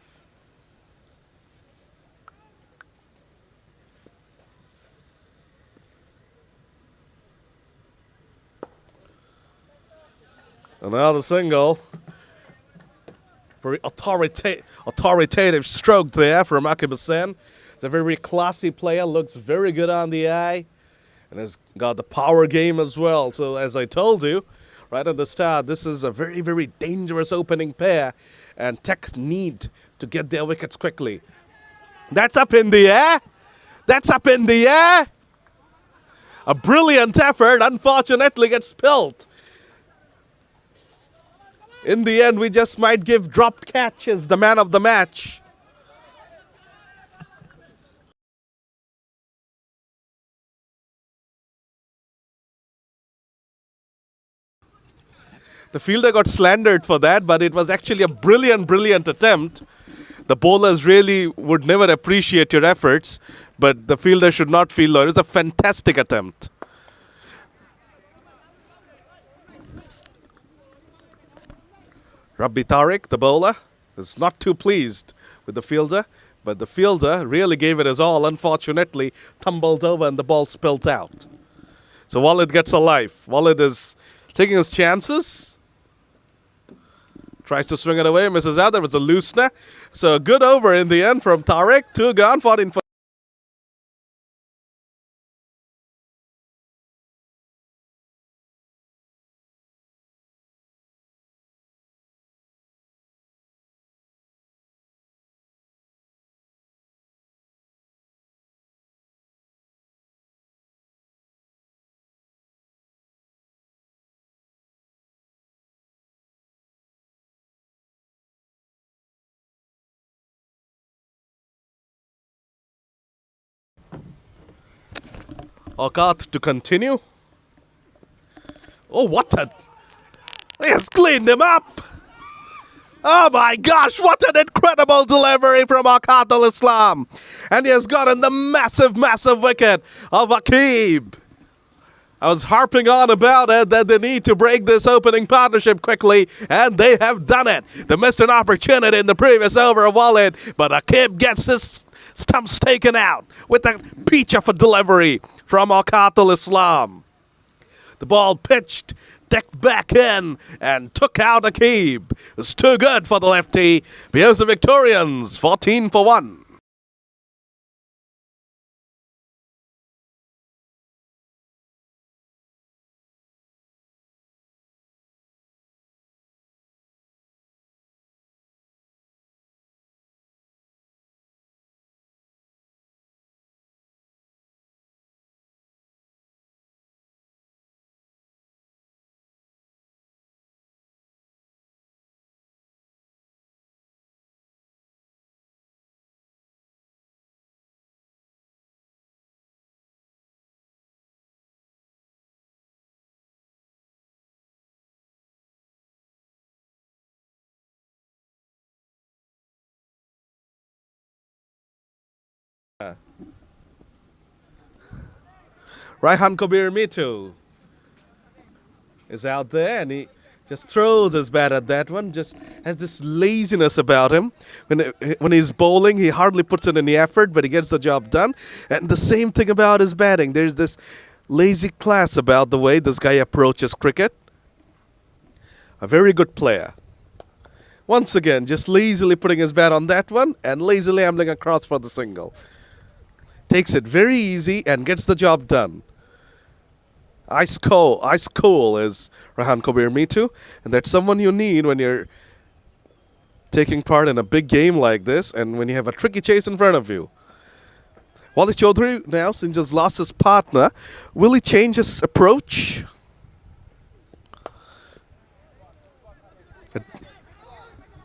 Another single. Very authoritative stroke there from Akib Hussain. It's a very classy player, looks very good on the eye, and has got the power game as well. So as I told you, right at the start. This is a very, very dangerous opening pair, and Tech need to get their wickets quickly. That's up in the air. That's up in the air. A brilliant effort, unfortunately, gets spilled. In the end, we just might give dropped catches the man of the match. The fielder got slandered for that, but it was actually a brilliant, brilliant attempt. The bowlers really would never appreciate your efforts, but the fielder should not feel low. It was a fantastic attempt. Rabbi Tariq, the bowler, was not too pleased with the fielder, but the fielder really gave it his all. Unfortunately, tumbled over and the ball spilled out. So Walid gets a life. Walid is taking his chances. Tries to swing it away, misses out. There was a loosener. So a good over in the end from Tariq. 2 gone, 14 for. Aukat to continue. Oh, what a. He has cleaned him up. Oh my gosh, what an incredible delivery from Aukat al-Islam. And he has gotten the massive, massive wicket of Aqib. I was harping on about it that they need to break this opening partnership quickly, and they have done it. They missed an opportunity in the previous over of Walid, but Aqib gets his stumps taken out with a peach of a delivery from Aukat al-Islam. The ball pitched, decked back in, and took out Aqib. It was too good for the lefty. BMC Victorians, 14 for 1. Raihan Kabir Mitu is out there, and he just throws his bat at that one. Just has this laziness about him. When he's bowling, he hardly puts in any effort, but he gets the job done. And the same thing about his batting. There's this lazy class about the way this guy approaches cricket. A very good player. Once again, just lazily putting his bat on that one and lazily ambling across for the single. Takes it very easy and gets the job done. Ice cool is Rahan Kabir Mitu, and that's someone you need when you're taking part in a big game like this and when you have a tricky chase in front of you. Wali Chaudhary now, since he's lost his partner, will he change his approach?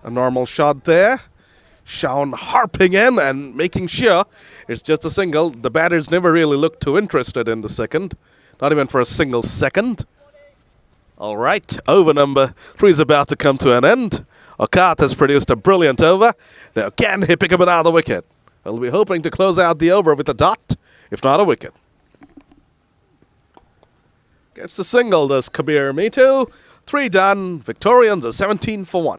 A normal shot there. Shaun harping in and making sure it's just a single. The batters never really looked too interested in the second. Not even for a single second. All right, over number 3 is about to come to an end. Aukat has produced a brilliant over. Now, can he pick up another wicket? We'll be hoping to close out the over with a dot, if not a wicket. Gets the single, does Kabir Mitu. 3 done. Victorians are 17 for 1.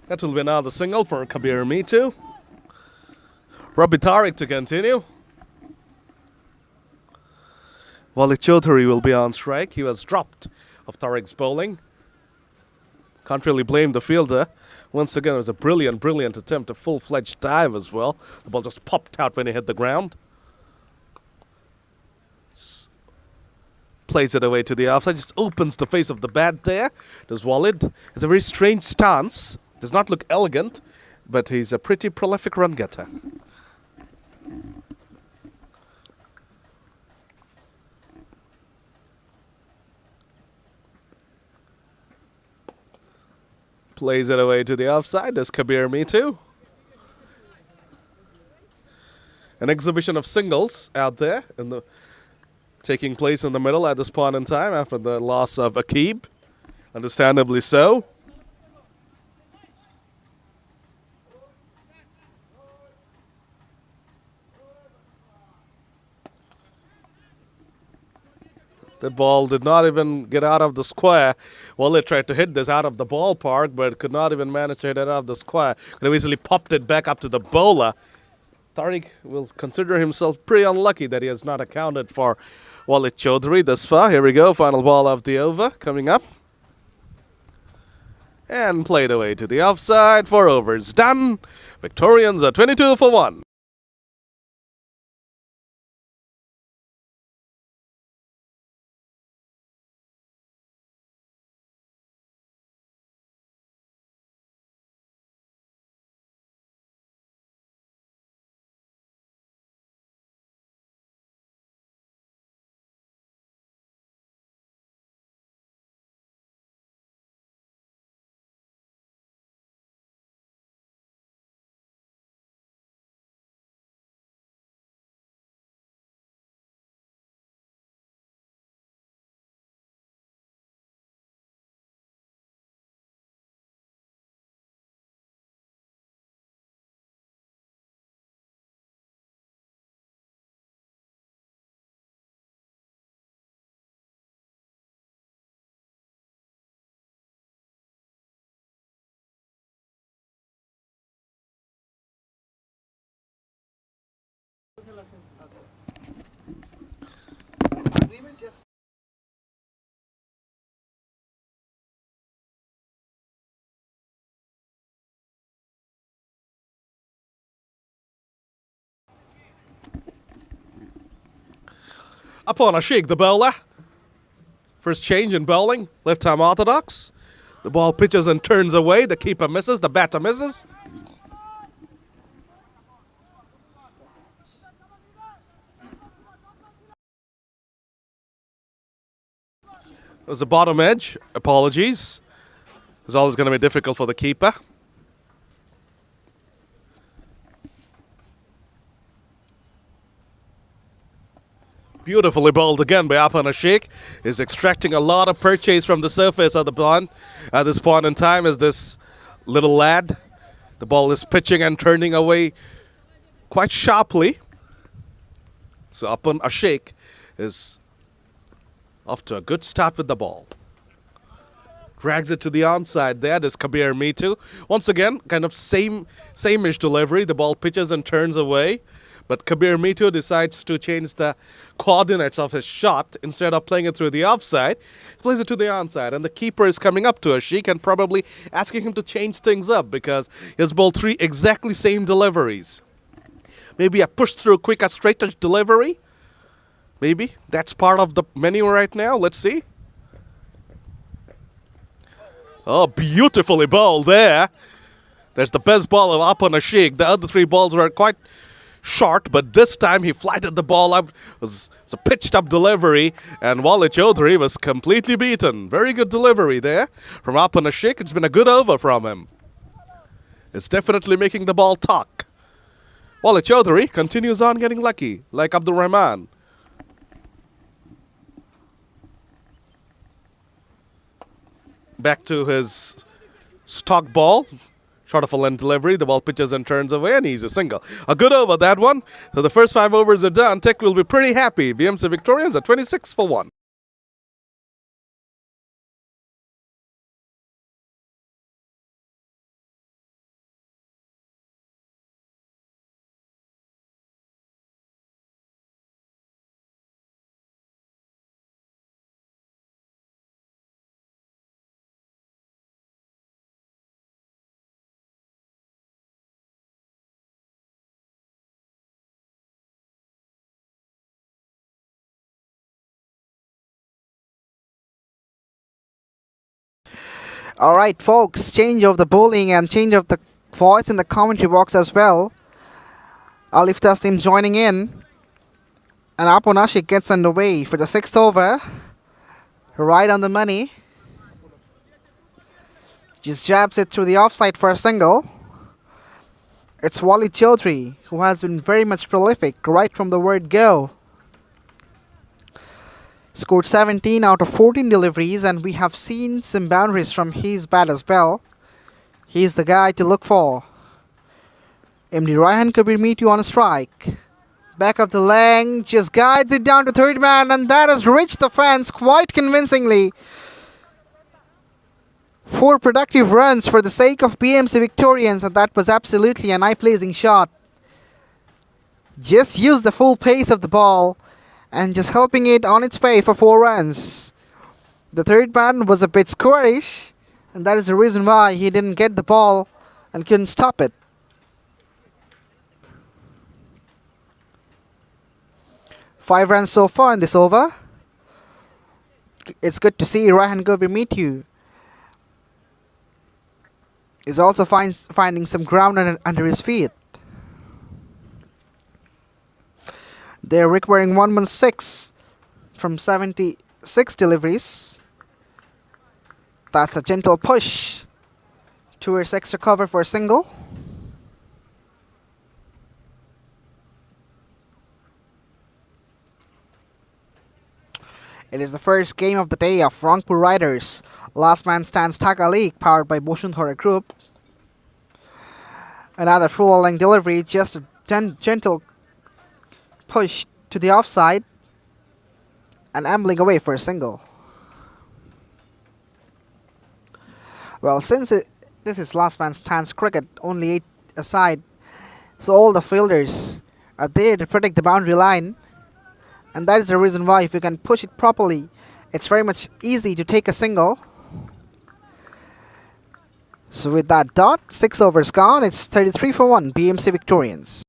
That will be another single for Kabir Mitu. Rabbi Tariq to continue. Wali Chaudhary will be on strike. He was dropped of Tariq's bowling. Can't really blame the fielder. Once again, it was a brilliant attempt, a full-fledged dive as well. The ball just popped out when he hit the ground. Plays it away to the offside, just opens the face of the bat there. Does Walid. It's a very strange stance. Does not look elegant, but he's a pretty prolific run getter. Plays it away to the offside. Does Kabir Mitu. An exhibition of singles out there taking place in the middle at this point in time after the loss of Akib. Understandably so. The ball did not even get out of the square. Well, they tried to hit this out of the ballpark, but could not even manage to hit it out of the square. Could have easily popped it back up to the bowler. Tariq will consider himself pretty unlucky that he has not accounted for Walid Chaudhary thus far. Here we go, final ball of the over coming up. And played away to the offside. 4 overs done. Victorians are 22 for 1. Upon a shake, the bowler. First change in bowling, left-arm orthodox. The ball pitches and turns away. The keeper misses, the batter misses. It was the bottom edge. Apologies. It was always going to be difficult for the keeper. Beautifully bowled again by Apana Sheikh. Is extracting a lot of purchase from the surface of the pond at this point in time as this little lad. The ball is pitching and turning away quite sharply. So Apana Sheikh is off to a good start with the ball. Drags it to the onside there. There's Kabir Mitu. Once again, kind of same-ish delivery. The ball pitches and turns away. But Kabir Mitu decides to change the coordinates of his shot. Instead of playing it through the offside, he plays it to the onside. And the keeper is coming up to Ashik and probably asking him to change things up because he has bowled 3 exactly same deliveries. Maybe a push-through, quicker, straighter delivery. Maybe that's part of the menu right now. Let's see. Oh, beautifully bowled there. There's the best ball of Apana Sheikh. The other 3 balls were quite short, but this time he flighted the ball up. It was a pitched up delivery, and Walid Chaudhary was completely beaten. Very good delivery there from Apana Sheikh. It's been a good over from him. It's definitely making the ball talk. Walid Chaudhary continues on getting lucky, like Abdul Rahman. Back to his stock ball. Short of a length delivery. The ball pitches and turns away, and he's a single. A good over, that one. So the first 5 overs are done. Tech will be pretty happy. BMC Victorians are 26 for 1. Alright, folks, change of the bowling and change of the voice in the commentary box as well. Alif Taslim joining in. And Aponashik gets underway for the 6th over. Right on the money. Just jabs it through the offside for a single. It's Wali Chaudhary, who has been very much prolific right from the word go. Scored 17 out of 14 deliveries, and we have seen some boundaries from his bat as well. He's the guy to look for. MD Raihan Kabir meet you on a strike. Back of the leg, just guides it down to third man, and that has reached the fence quite convincingly. 4 productive runs for the sake of BMC Victorians, and that was absolutely an eye-pleasing shot. Just used the full pace of the ball and just helping it on its way for 4 runs. The third man was a bit squarish, and that is the reason why he didn't get the ball and couldn't stop it. Five runs so far in this over. It's good to see Raihan Kabir meet you. Is also finding some ground under his feet. They're requiring 116 from 76 deliveries. That's a gentle push towards extra cover for a single. It is the first game of the day of Rangpur Riders Last Man Stands Dhaka League, powered by Boshunthora Group. Another full-length delivery, just a gentle push to the offside and ambling away for a single. Well, since this is Last Man Stands cricket, only 8 aside, so all the fielders are there to protect the boundary line. And that is the reason why, if you can push it properly, it's very much easy to take a single. So with that dot, 6 overs gone, it's 33 for 1, BMC Victorians.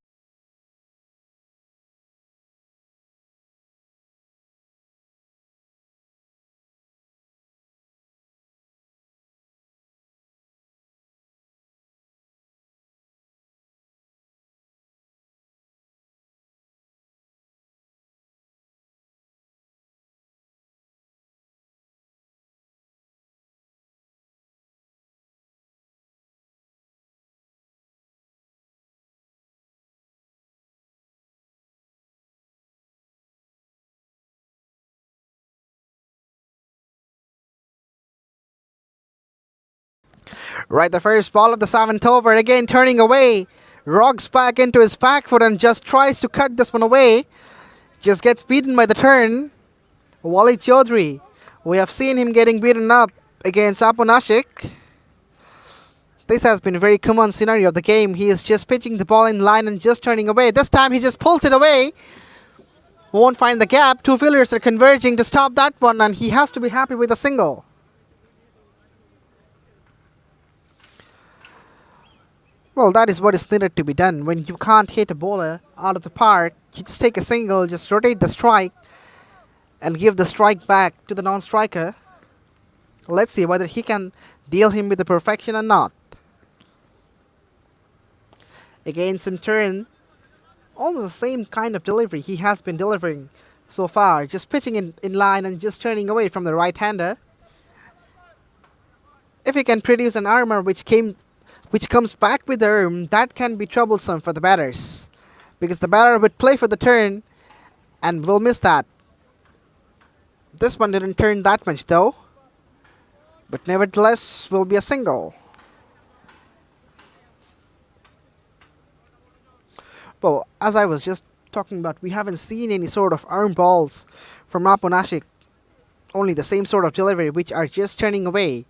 Right, the first ball of the 7th over, again turning away. Rocks back into his back foot and just tries to cut this one away. Just gets beaten by the turn. Wali Chaudhary. We have seen him getting beaten up against Aponashik. This has been a very common scenario of the game. He is just pitching the ball in line and just turning away. This time he just pulls it away. Won't find the gap. 2 fielders are converging to stop that one, and he has to be happy with a single. Well, that is what is needed to be done. When you can't hit a bowler out of the park, you just take a single, just rotate the strike and give the strike back to the non-striker. Let's see whether he can deal him with the perfection or not. Again, some turn. Almost the same kind of delivery he has been delivering so far. Just pitching in line and just turning away from the right-hander. If he can produce an armor which comes back with the arm, that can be troublesome for the batters, because the batter would play for the turn and will miss that. This one didn't turn that much though, but nevertheless will be a single. Well, as I was just talking about, we haven't seen any sort of arm balls from Aponashik, only the same sort of delivery which are just turning away.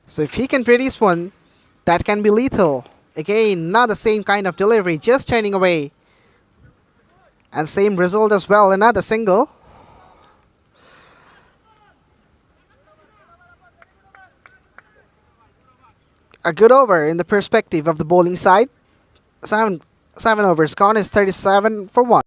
So if he can produce one, that can be lethal. Again, not the same kind of delivery, just turning away. And same result as well, another single. A good over in the perspective of the bowling side. 7 overs gone is 37 for 1.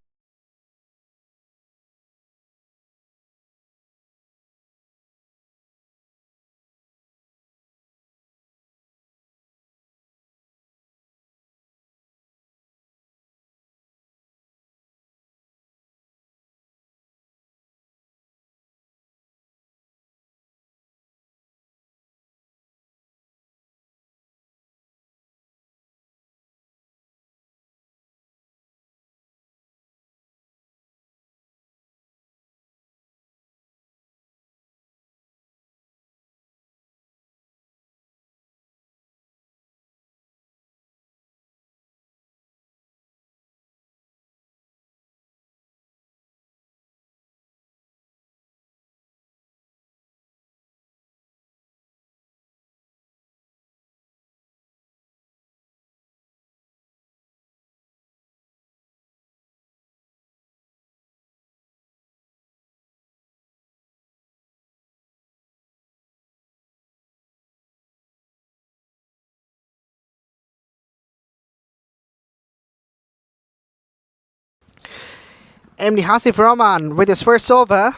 MD Hasif Rahman with his first over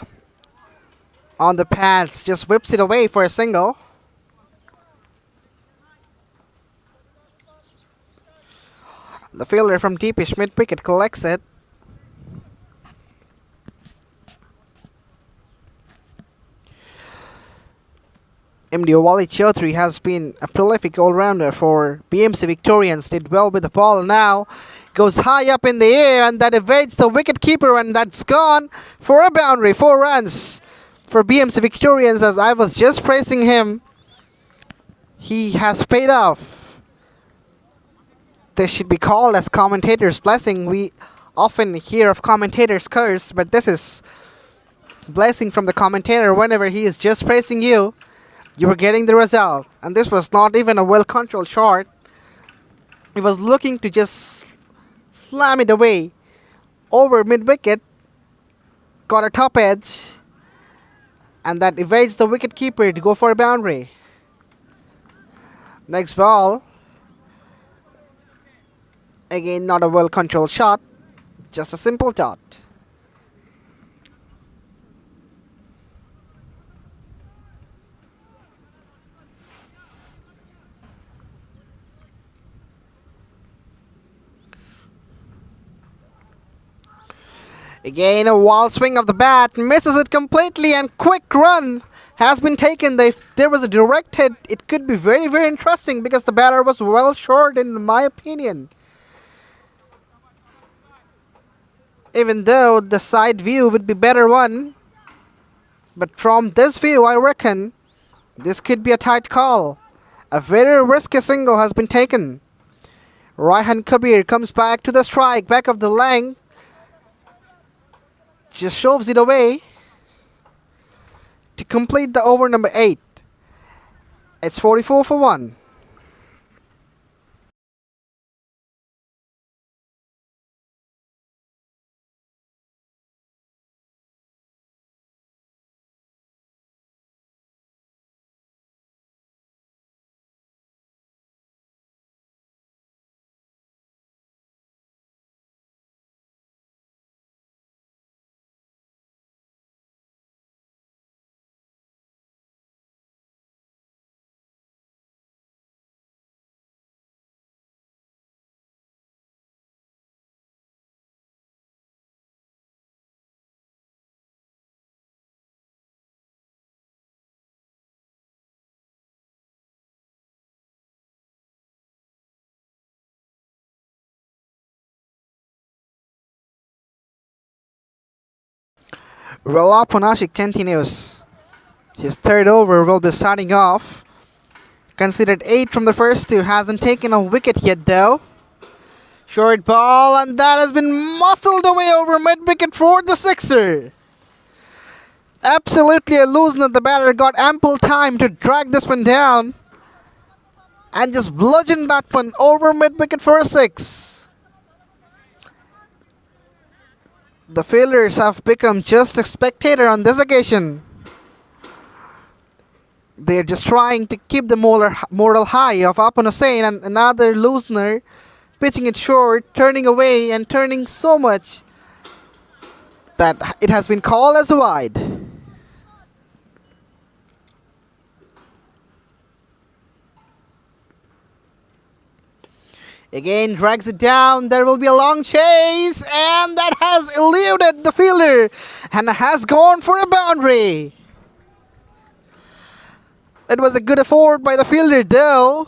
on the pads just whips it away for a single. The fielder from deepish mid-wicket collects it. MD Wali Chaudhary has been a prolific all-rounder for BMC Victorians. Did well with the ball now. Goes high up in the air and that evades the wicket-keeper and that's gone for a boundary. 4 runs for BMC Victorians. As I was just praising him, he has paid off. This should be called as commentator's blessing. We often hear of commentator's curse, but this is blessing from the commentator. Whenever he is just praising you, you were getting the result. And this was not even a well-controlled shot. He was looking to just slam it away over mid-wicket. Got a top edge. And that evades the wicket-keeper to go for a boundary. Next ball. Again, not a well-controlled shot. Just a simple dot. Again, a wild swing of the bat, misses it completely, and quick run has been taken. If there was a direct hit, it could be very, very interesting because the batter was well short in my opinion. Even though the side view would be better one. But from this view, I reckon this could be a tight call. A very risky single has been taken. Raihan Kabir comes back to the strike, back of the line. Just shoves it away to complete the over number 8. It's 44 for 1. Well, Punashik continues. His third over will be starting off. Considered 8 from the first 2. Hasn't taken a wicket yet though. Short ball and that has been muscled away over mid-wicket for the sixer. Absolutely a loosener. The batter got ample time to drag this one down. And just bludgeon that one over mid-wicket for a 6. The fielders have become just a spectator on this occasion. They're just trying to keep the moral high of Apan Hussain and another loosener, pitching it short, turning away and turning so much that it has been called as wide. Again, drags it down. There will be a long chase. And that has eluded the fielder. And has gone for a boundary. It was a good effort by the fielder though.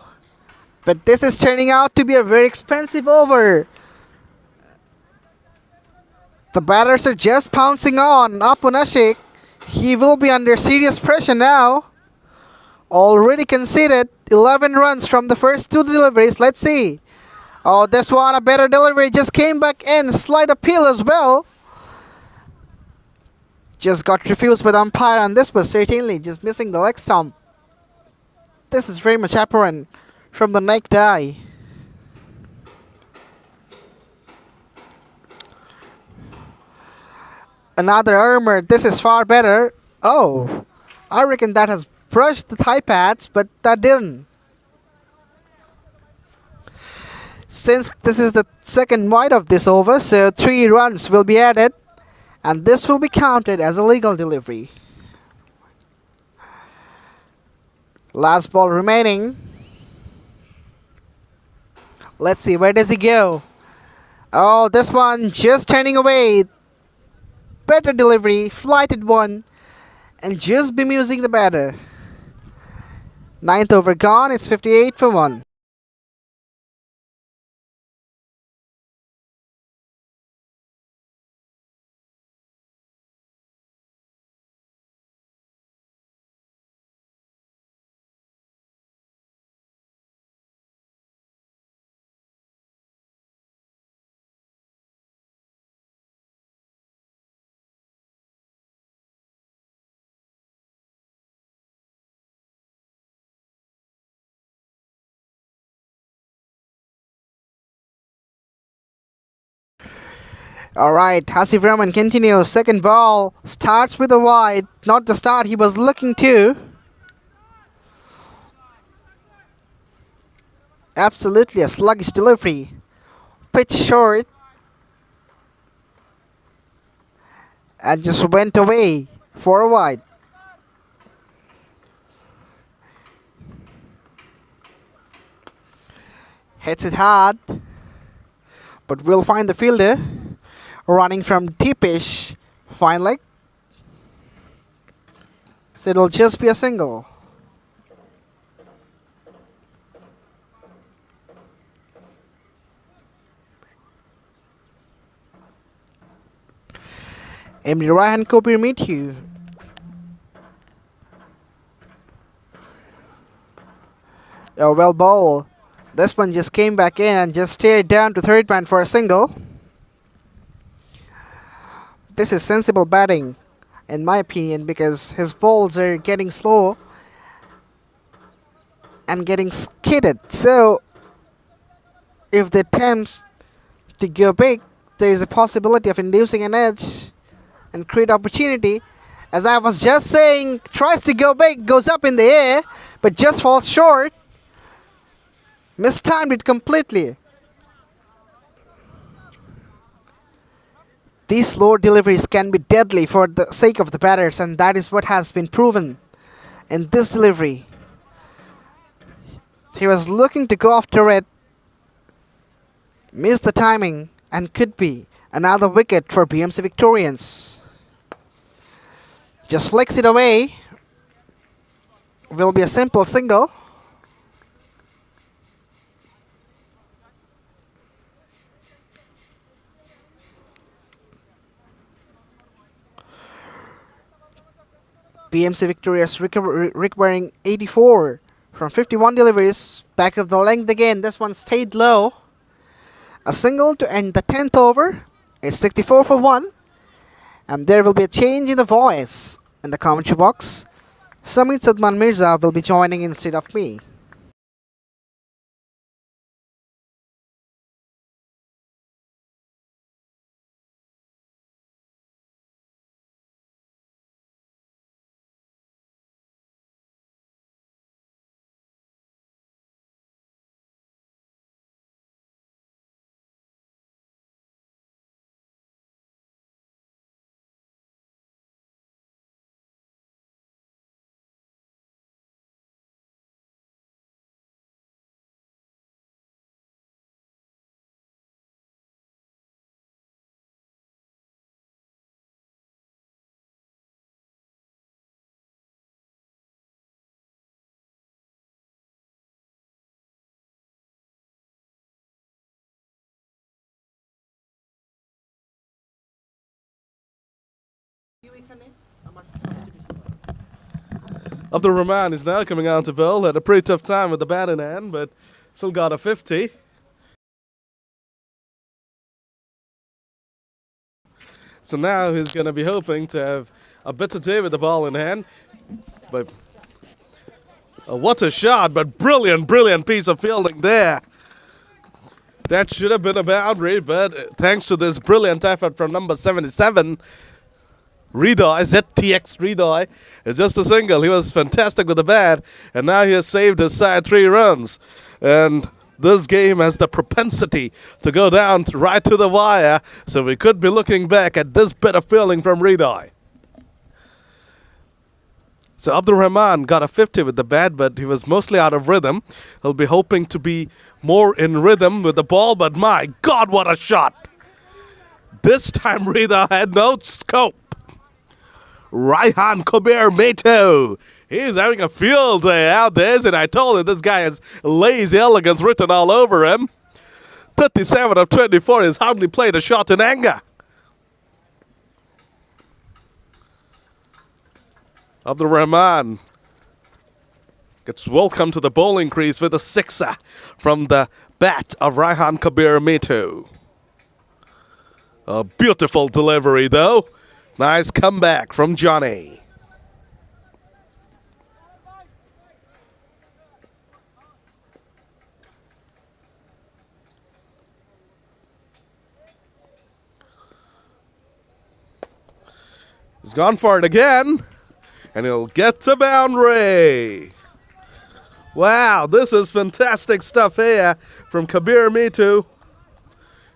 But this is turning out to be a very expensive over. The batters are just pouncing on Apunashik. He will be under serious pressure now. Already conceded 11 runs from the first 2 deliveries. Let's see. Oh, this one, a better delivery, just came back in. Slight appeal as well. Just got refused by the umpire, and this was certainly just missing the leg stump. This is very much apparent from the naked eye. Another armor, this is far better. Oh, I reckon that has brushed the thigh pads, but that didn't. Since this is the second wide of this over, so 3 runs will be added. And this will be counted as a legal delivery. Last ball remaining. Let's see, where does he go? Oh, this one just turning away. Better delivery, flighted one, and just bemusing the batter. Ninth over gone, it's 58 for 1. Alright, Hasif Rahman continues. Second ball starts with a wide. Not the start he was looking to. Absolutely a sluggish delivery. Pitch short. And just went away for a wide. Hits it hard. But we'll find the fielder. Running from deepish, fine leg. So it'll just be a single. MD Ryan Kopir meet you. Oh, well ball. This one just came back in and just stared down to third man for a single. This is sensible batting, in my opinion, because his balls are getting slow and getting skidded. So, if they attempt to go big, there is a possibility of inducing an edge and create opportunity. As I was just saying, tries to go big, goes up in the air, but just falls short. Mistimed it completely. These slow deliveries can be deadly for the sake of the batters, and that is what has been proven in this delivery. He was looking to go after it, missed the timing, and could be another wicket for BMC Victorians. Just flicks it away. Will be a simple single. BMC Victorians requiring 84 from 51 deliveries. Back of the length again. This one stayed low. A single to end the 10th over. It's 64 for 1. And there will be a change in the voice in the commentary box. Samit Sadman Mirza will be joining instead of me. Abdul Rahman is now coming out to bowl. Had a pretty tough time with the bat in hand, but still got a 50. So now he's going to be hoping to have a better day with the ball in hand. But what a shot, but brilliant, brilliant piece of fielding there. That should have been a boundary, but thanks to this brilliant effort from number 77, Ridoy, ZTX Ridoy, it's just a single. He was fantastic with the bat, and now he has saved his side 3 runs. And This game has the propensity to go down right to the wire, so we could be looking back at this bit of feeling from Hriday. So Abdul Rahman got a 50 with the bat, but he was mostly out of rhythm. He'll be hoping to be more in rhythm with the ball, but my God, what a shot! This time Hriday had no scope. Raihan Kabir Meto. He's having a field day out there, and I told you this guy has lazy elegance written all over him. 37 of 24. He's hardly played a shot in anger. Abdul Rahman gets welcome to the bowling crease with a sixer from the bat of Raihan Kabir Meto. A beautiful delivery, though. Nice comeback from Johnny. He's gone for it again, and he'll get to boundary. Wow, this is fantastic stuff here from Kabir Meto.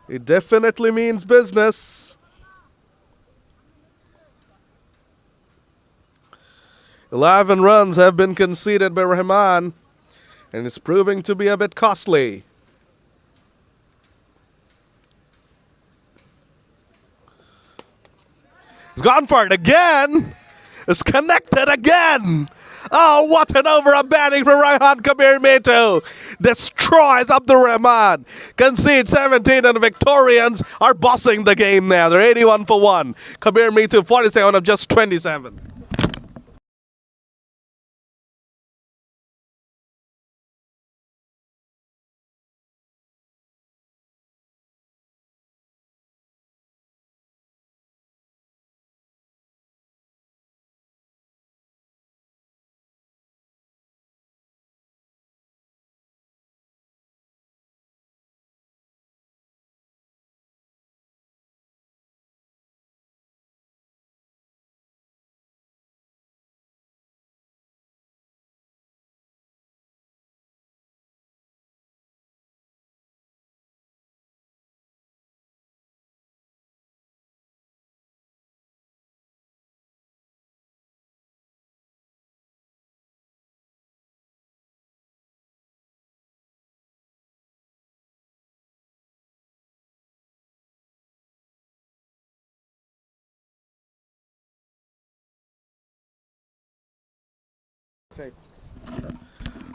It definitely means business. 11 runs have been conceded by Rahman, and it's proving to be a bit costly. He's gone for it again. It's connected again. Oh, what an over of batting from Raihan Kabir Meto. Destroys Abdul Rahman. Concede 17, and the Victorians are bossing the game now. They're 81 for 1. Kabir Meto 47 of just 27.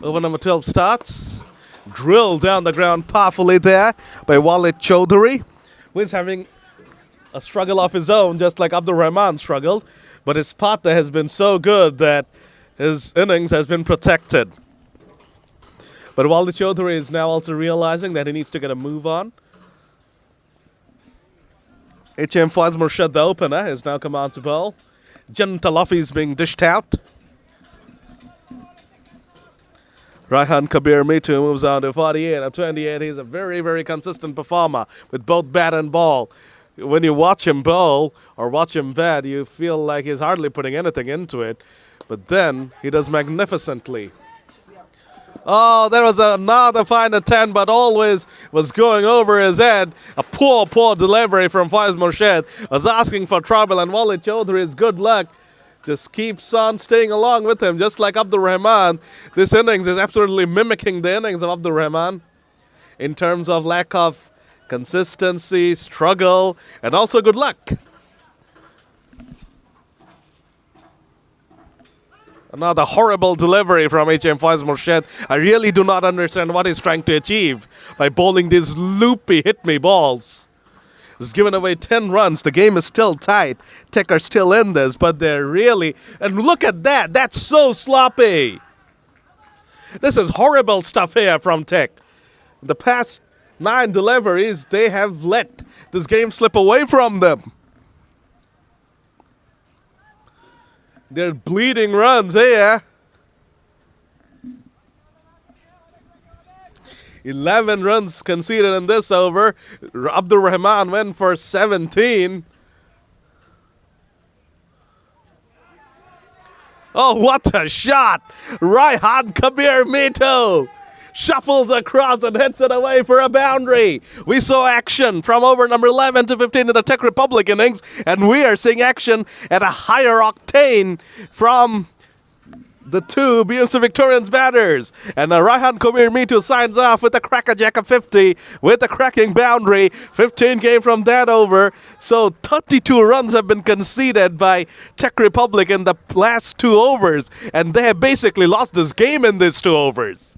Over number 12 starts. Drilled down the ground powerfully there by Walid Chaudhary, who is having a struggle of his own, just like Abdul Rahman struggled. But his partner has been so good that his innings has been protected. But Walid Chaudhary is now also realizing that he needs to get a move on. HM Faz Murshid, the opener, has now come out to bowl. Jantalafi is being dished out. Raihan Kabir Meto moves on to 48 of 28. He's a very, very consistent performer with both bat and ball. When you watch him bowl or watch him bat, you feel like he's hardly putting anything into it. But then he does magnificently. Oh, there was another fine attempt, but always was going over his head. A poor, poor delivery from Faiz Murshid. Was asking for trouble, and Walid Chaudhary's good luck just keeps on staying along with him, just like Abdul Rahman. This innings is absolutely mimicking the innings of Abdul Rahman in terms of lack of consistency, struggle, and also good luck. Another horrible delivery from HM Faiz Murshid. I really do not understand what he's trying to achieve by bowling these loopy hit-me balls. He's given away 10 runs. The game is still tight. Tech are still in this, but they're really... And look at that. That's so sloppy. This is horrible stuff here from Tech. The past 9 deliveries, they have let this game slip away from them. They're bleeding runs here. 11 runs conceded in this over. Abdul Rahman went for 17. Oh, what a shot! Raihan Kabir Meto shuffles across and hits it away for a boundary. We saw action from over number 11 to 15 in the Czech Republic innings, and we are seeing action at a higher octane from the two BMC Victorians batters. And Raihan Kabir Mitu signs off with a crackerjack of 50 with a cracking boundary. 15 came from that over. So 32 runs have been conceded by Czech Republic in the last 2 overs. And they have basically lost this game in these 2 overs.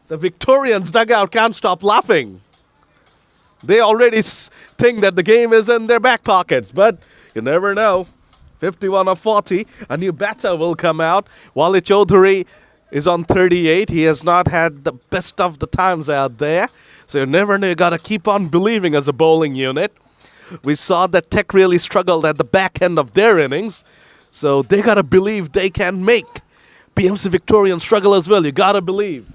The Victorians dugout can't stop laughing. They already think that the game is in their back pockets, but you never know. 51 of 40. A new batter will come out. Wale Chaudhary is on 38. He has not had the best of the times out there. So you never know. You got to keep on believing as a bowling unit. We saw that Tech really struggled at the back end of their innings. So they got to believe they can make BMC Victorians struggle as well. You got to believe.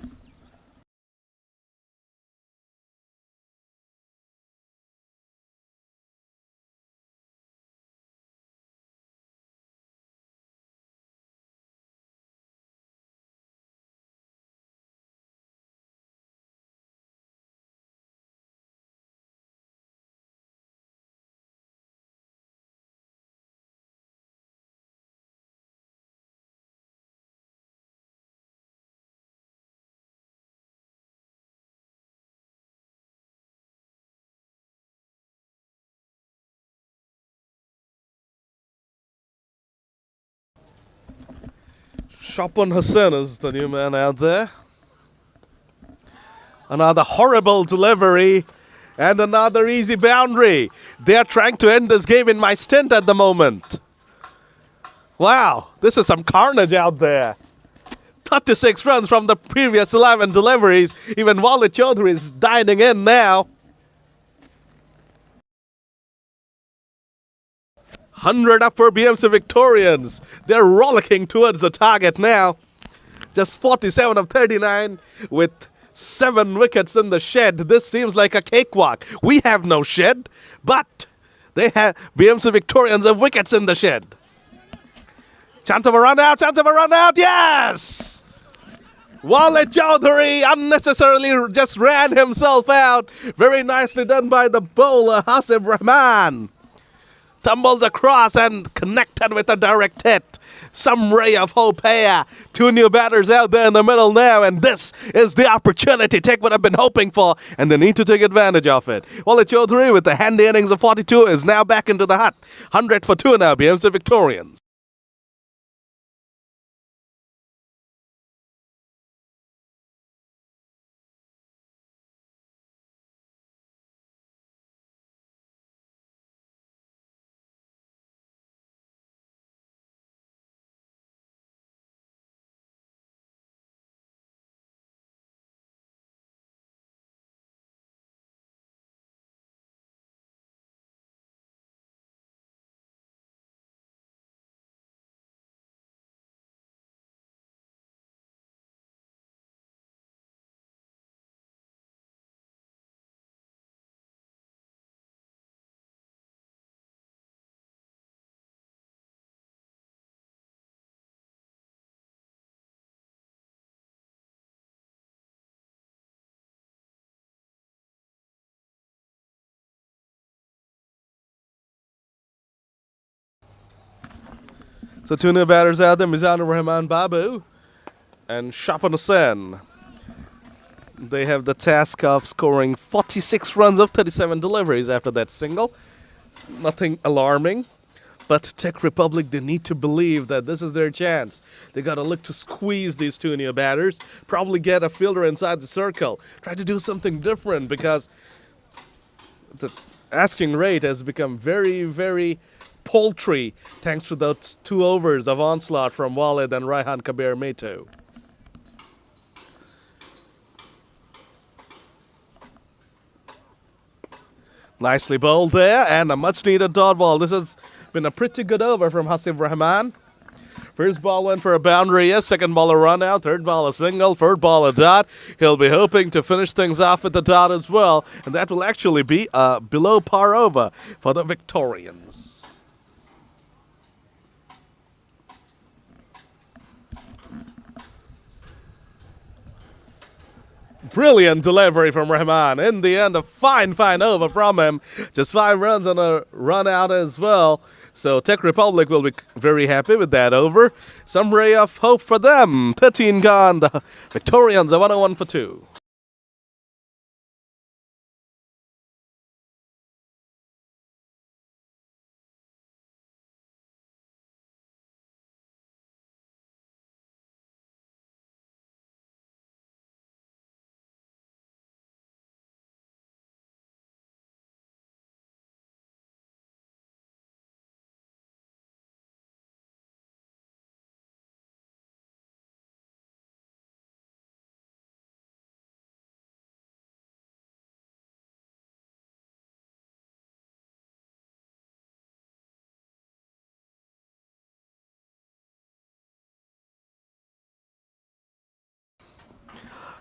Shopon Hassan is the new man out there. Another horrible delivery and another easy boundary. They are trying to end this game in my stint at the moment. Wow, this is some carnage out there. 36 runs from the previous 11 deliveries. Even Wale Chaudhary is dining in now. 100 up for BMC Victorians. They're rollicking towards the target now. Just 47 of 39 with 7 wickets in the shed. This seems like a cakewalk. We have no shed, but they have BMC Victorians have wickets in the shed. Chance of a run out, chance of a run out, yes! Wale Chaudhary unnecessarily just ran himself out. Very nicely done by the bowler, Hasib Rahman. Tumbled across and connected with a direct hit. Some ray of hope here. 2 new batters out there in the middle now, and this is the opportunity Tech would have been hoping for, and they need to take advantage of it. Wale Chaudhary with the handy innings of 42 is now back into the hut. 100 for 2 now, BMC Victorians. So 2 new batters out there, Mizanur Rahman Babu and Shopon Hassan. They have the task of scoring 46 runs of 37 deliveries after that single. Nothing alarming. But Czech Republic, they need to believe that this is their chance. They got to look to squeeze these 2 new batters, probably get a fielder inside the circle, try to do something different because the asking rate has become very, very paltry thanks to those 2 overs of onslaught from Walid and Raihan Kabir Mitu. Nicely bowled there and a much needed dot ball. This has been a pretty good over from Hasib Rahman. First ball went for a boundary, yes. Second ball a run out. Third ball a single. Third ball a dot. He'll be hoping to finish things off with the dot as well. And that will actually be a below par over for the Victorians. Brilliant delivery from Rahman. In the end, a fine over from him. Just 5 runs on a run out as well. So Czech Republic will be very happy with that over. Some ray of hope for them. 13 gone. The Victorians are 101 for 2.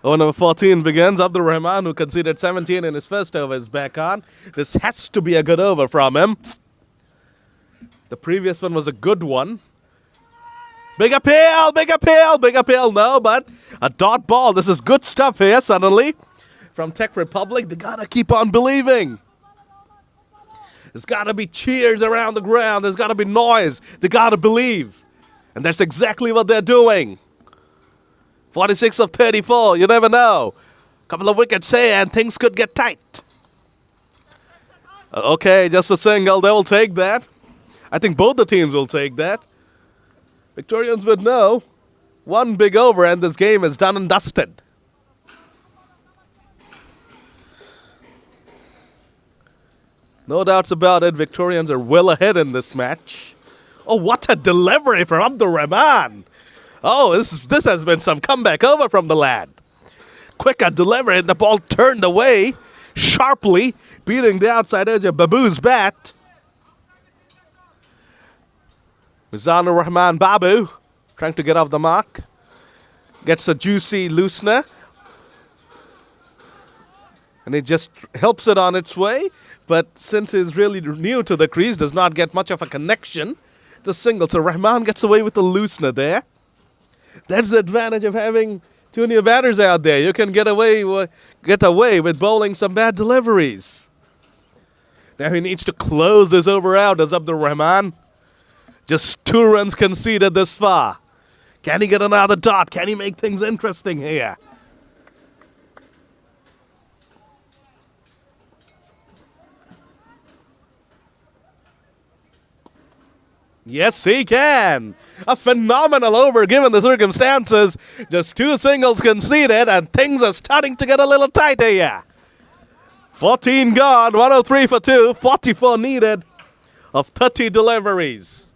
Over number 14 begins. Abdul Rahman, who conceded 17 in his first over, is back on. This has to be a good over from him. The previous one was a good one. Big appeal, big appeal, big appeal. No, but a dot ball. This is good stuff here suddenly. From Czech Republic, they gotta keep on believing. There's gotta be cheers around the ground. There's gotta be noise. They gotta believe. And that's exactly what they're doing. 46 of 34, you never know. Couple of wickets here and things could get tight. Okay, just a single, they will take that. I think both the teams will take that. Victorians would know. One big over and this game is done and dusted. No doubts about it, Victorians are well ahead in this match. Oh, what a delivery from Abdul Rahman. Oh, this has been some comeback over from the lad. Quick a delivery, and the ball turned away sharply, beating the outside edge of Babu's bat. Mizanur Rahman Babu trying to get off the mark. Gets a juicy loosener. And it just helps it on its way. But since he's really new to the crease, does not get much of a connection. The single. So Rahman gets away with the loosener there. That's the advantage of having two new batters out there. You can get away with bowling some bad deliveries. Now he needs to close this over out, does Abdul Rahman. Just 2 runs conceded this far. Can he get another dot? Can he make things interesting here? Yes, he can. A phenomenal over given the circumstances. Just 2 singles conceded and things are starting to get a little tighter here. 14 gone, 103 for 2, 44 needed of 30 deliveries.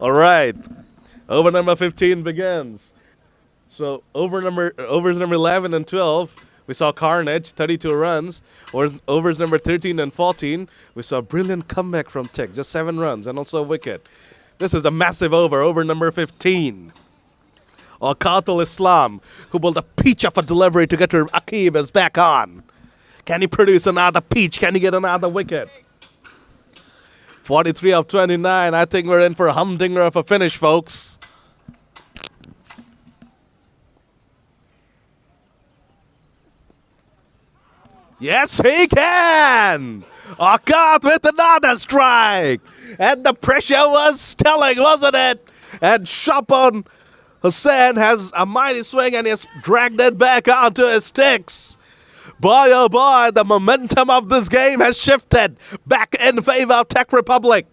All right, over number 15 begins. So overs number 11 and 12, we saw carnage, 32 runs. Overs number 13 and 14, we saw a brilliant comeback from Tech, just 7 runs and also a wicket. This is a massive over number 15. Qatul Islam, who bowled a peach of a delivery to get her Akib is back on. Can he produce another peach? Can he get another wicket? 43 of 29. I think we're in for a humdinger of a finish, folks. Yes, he can! Akat with another strike! And the pressure was telling, wasn't it? And Shapan Hussain has a mighty swing and he has dragged it back onto his sticks. Boy, oh boy, the momentum of this game has shifted back in favor of Czech Republic.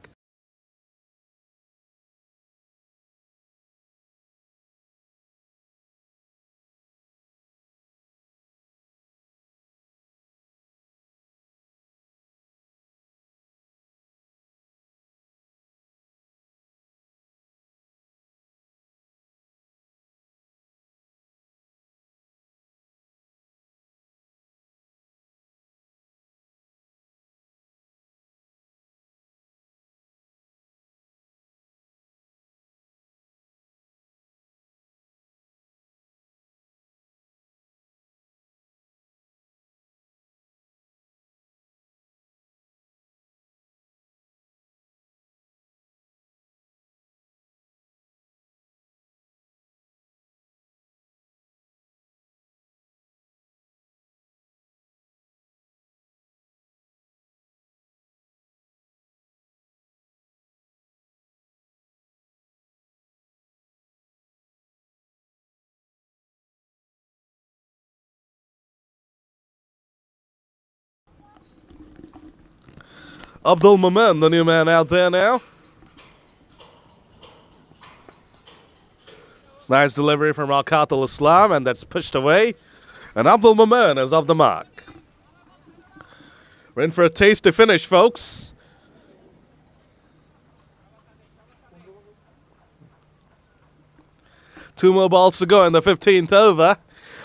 Abdul Mamen, the new man out there now. Nice delivery from Al-Qatil Islam, and that's pushed away. And Abdul Mamen is off the mark. We're in for a tasty finish, folks. Two more balls to go in the 15th over.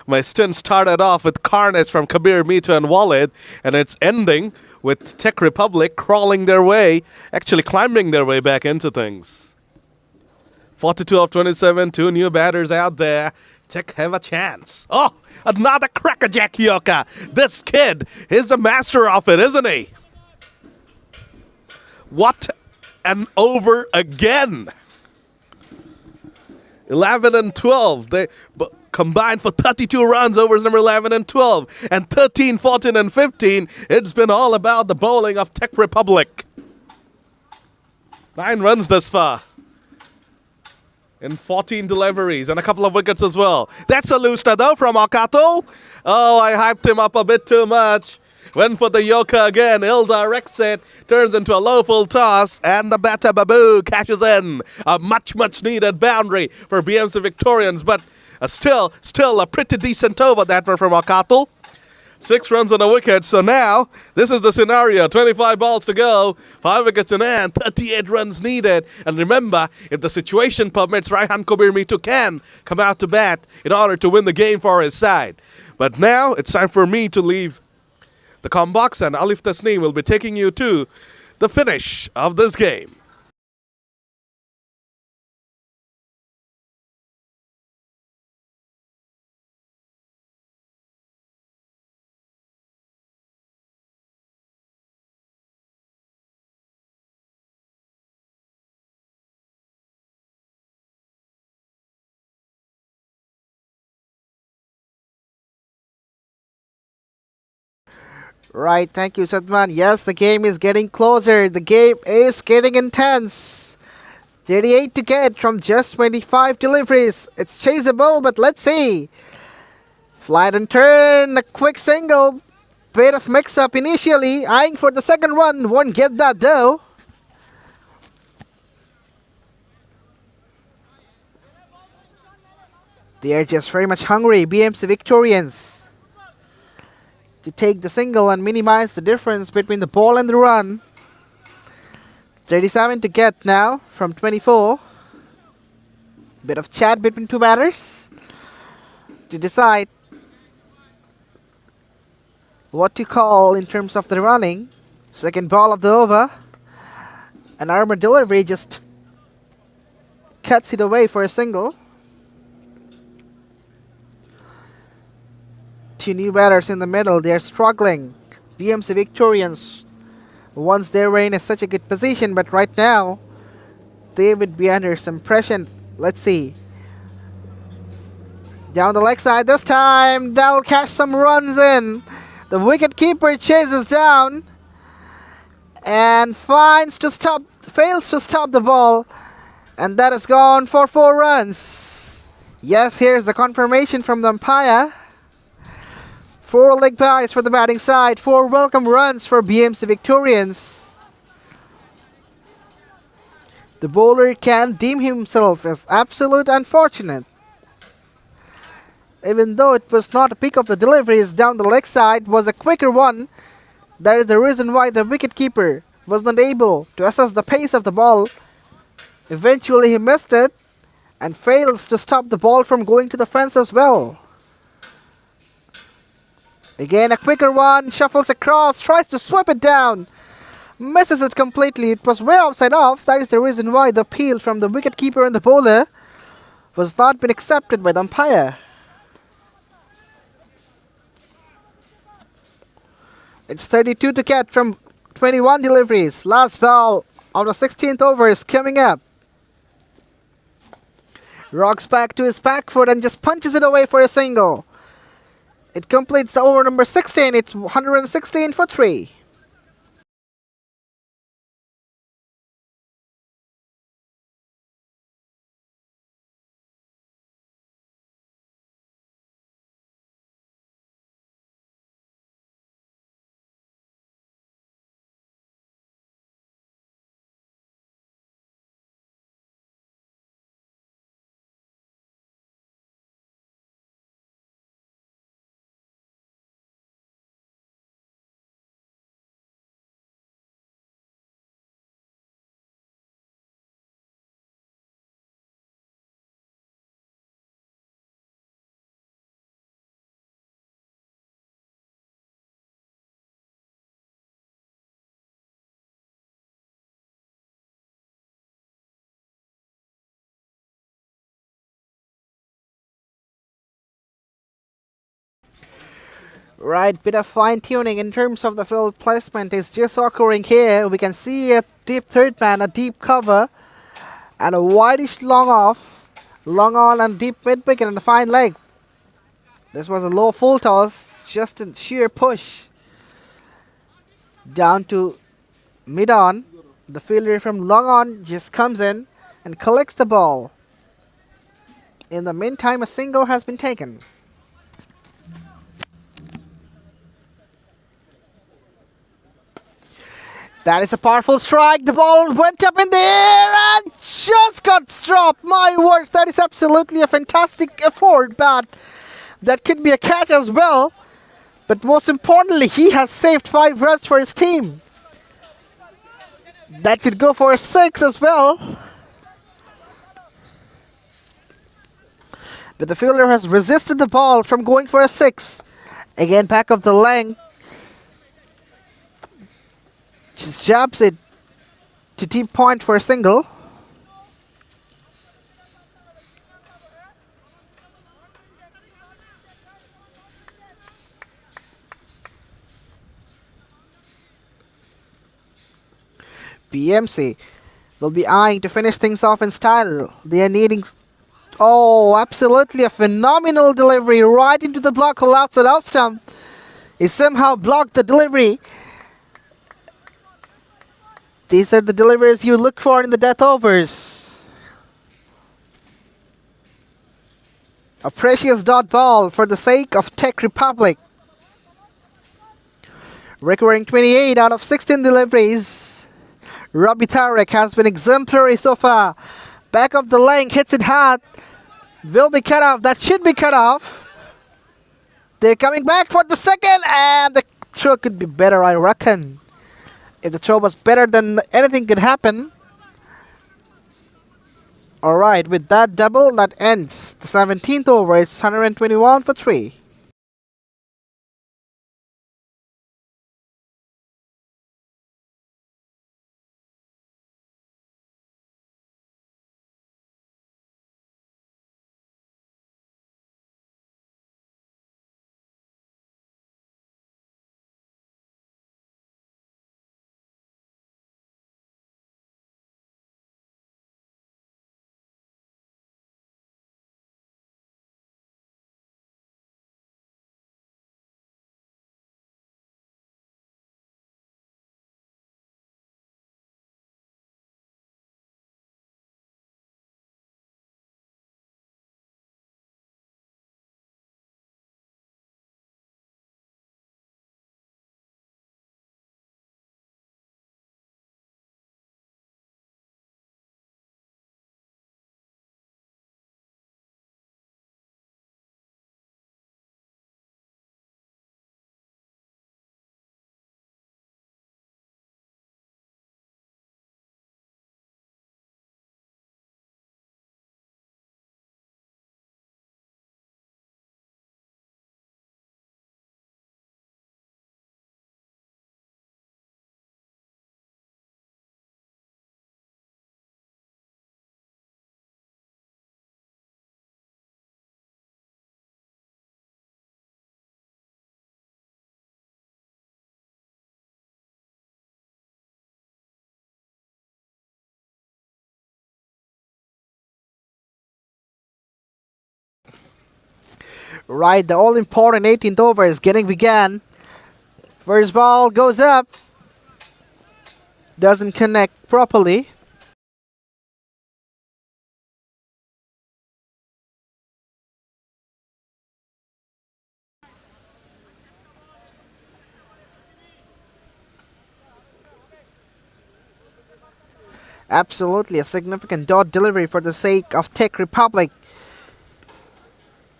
My stint started off with carnage from Kabir, Mito, and Walid, and it's ending with Tech Republic crawling their way, actually climbing their way back into things. 42 of 27, two new batters out there. Tech have a chance. Oh, another crackerjack yoka. This kid is a master of it, isn't he? What an over again. 11 and 12. They combined for 32 runs, overs number 11 and 12. And 13, 14, and 15, it's been all about the bowling of Tech Republic. 9 runs thus far. In 14 deliveries and a couple of wickets as well. That's a looser though from Al-Qatil. Oh, I hyped him up a bit too much. Went for the yoker again. Ill directs it. Turns into a low full toss. And the batter Babu cashes in. A much needed boundary for BMC Victorians. But still a pretty decent over that one from Al-Qatil. 6 runs on a wicket. So now, this is the scenario. 25 balls to go. 5 wickets in hand. 38 runs needed. And remember, if the situation permits, Raihan Kabir Mito can come out to bat in order to win the game for his side. But now, it's time for me to leave the comm box, and Alif Tasneem will be taking you to the finish of this game. Right, thank you, Sadman. Yes, the game is getting closer. The game is getting intense. 38 to get from just 25 deliveries. It's chaseable, but let's see. Flight and turn, a quick single. Bit of mix-up initially. Eyeing for the second run. Won't get that though. They are just very much hungry, BMC Victorians, to take the single and minimize the difference between the ball and the run. 37 to get now from 24. Bit of chat between two batters to decide what to call in terms of the running. Second ball of the over. An armor delivery just cuts it away for a single. Two new batters in the middle. They are struggling. BMC Victorians, once they were in such a good position, but right now they would be under some pressure. Let's see. Down the leg side this time. That'll catch some runs in. The wicket keeper chases down and fails to stop the ball, and that is gone for 4 runs. Yes, here's the confirmation from the umpire. 4 leg byes for the batting side. 4 welcome runs for BMC Victorians. The bowler can deem himself as absolute unfortunate. Even though it was not a pick of the deliveries down the leg side, was a quicker one. That is the reason why the wicketkeeper was not able to assess the pace of the ball. Eventually he missed it and fails to stop the ball from going to the fence as well. Again, a quicker one, shuffles across, tries to sweep it down, misses it completely. It was way outside off. That is the reason why the appeal from the wicketkeeper and the bowler was not been accepted by the umpire. It's 32 to get from 21 deliveries. Last ball of the 16th over is coming up. Rocks back to his back foot and just punches it away for a single. It completes the over number 16. It's 116 for 3. Right, bit of fine tuning in terms of the field placement is just occurring here. We can see a deep third man, a deep cover, and a wideish long off, long on and deep mid wicket and a fine leg. This was a low full toss, just a sheer push down to mid on. The fielder from long on just comes in and collects the ball. In the meantime, a single has been taken. That is a powerful strike. The ball went up in the air and just got dropped. My words, that is absolutely a fantastic effort, but that could be a catch as well. But most importantly, he has saved 5 runs for his team. That could go for a 6 as well. But the fielder has resisted the ball from going for a 6. Again, back of the length. Just jabs it to deep point for a single. BMC will be eyeing to finish things off in style. They are needing... Oh, absolutely a phenomenal delivery right into the block hole outside off stump. He somehow blocked the delivery. These are the deliveries you look for in the death overs. A precious dot ball for the sake of Tech Republic. Recovering 28 out of 16 deliveries. Robbie Tarek has been exemplary so far. Back of the lane, hits it hard. Will be cut off. That should be cut off. They're coming back for the second, and the throw could be better, I reckon. If the throw was better, then anything could happen. Alright, with that double, that ends the 17th over. It's 121 for 3. Right, the all-important 18th over is getting began. First ball goes up. Doesn't connect properly. Absolutely a significant dot delivery for the sake of Tech Republic.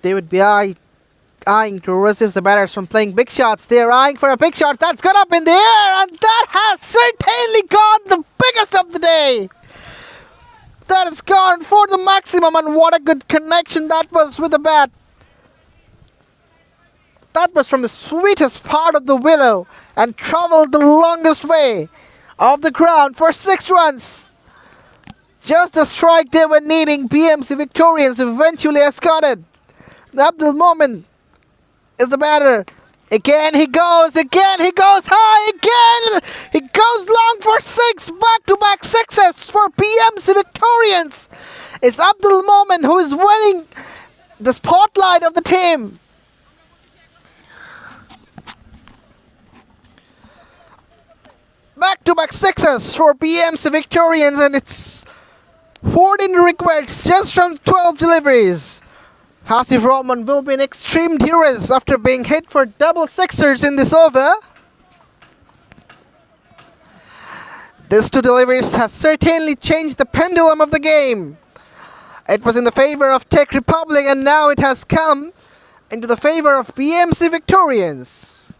They would be eyeing to resist the batters from playing big shots. They're eyeing for a big shot. That's gone up in the air, and that has certainly gone the biggest of the day. That has gone for the maximum, and what a good connection that was with the bat. That was from the sweetest part of the willow and traveled the longest way of the ground for 6 runs. Just the strike they were needing. BMC Victorians eventually escorted. Abdul Momin is the batter. Again he goes high, again he goes long for 6, back-to-back sixes for BMC Victorians. It's Abdul Momin who is winning the spotlight of the team. Back-to-back sixes for BMC Victorians, and it's 14 requests just from 12 deliveries. Hasif Rahman will be in extreme duress after being hit for double sixers in this over. These 2 deliveries has certainly changed the pendulum of the game. It was in the favor of Czech Republic, and now it has come into the favor of BMC Victorians.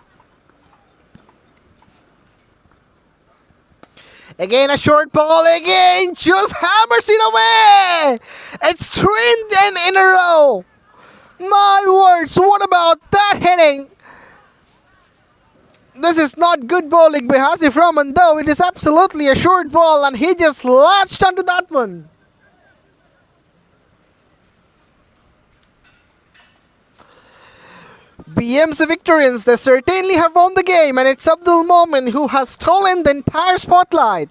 Again a short ball, again just hammers it away. It's 3 in a row. My words, what about that hitting? This is not good bowling by Hasif Rahman, though it is absolutely a short ball, and he just latched onto that one. BMC Victorians, they certainly have won the game, and it's Abdul Momin who has stolen the entire spotlight.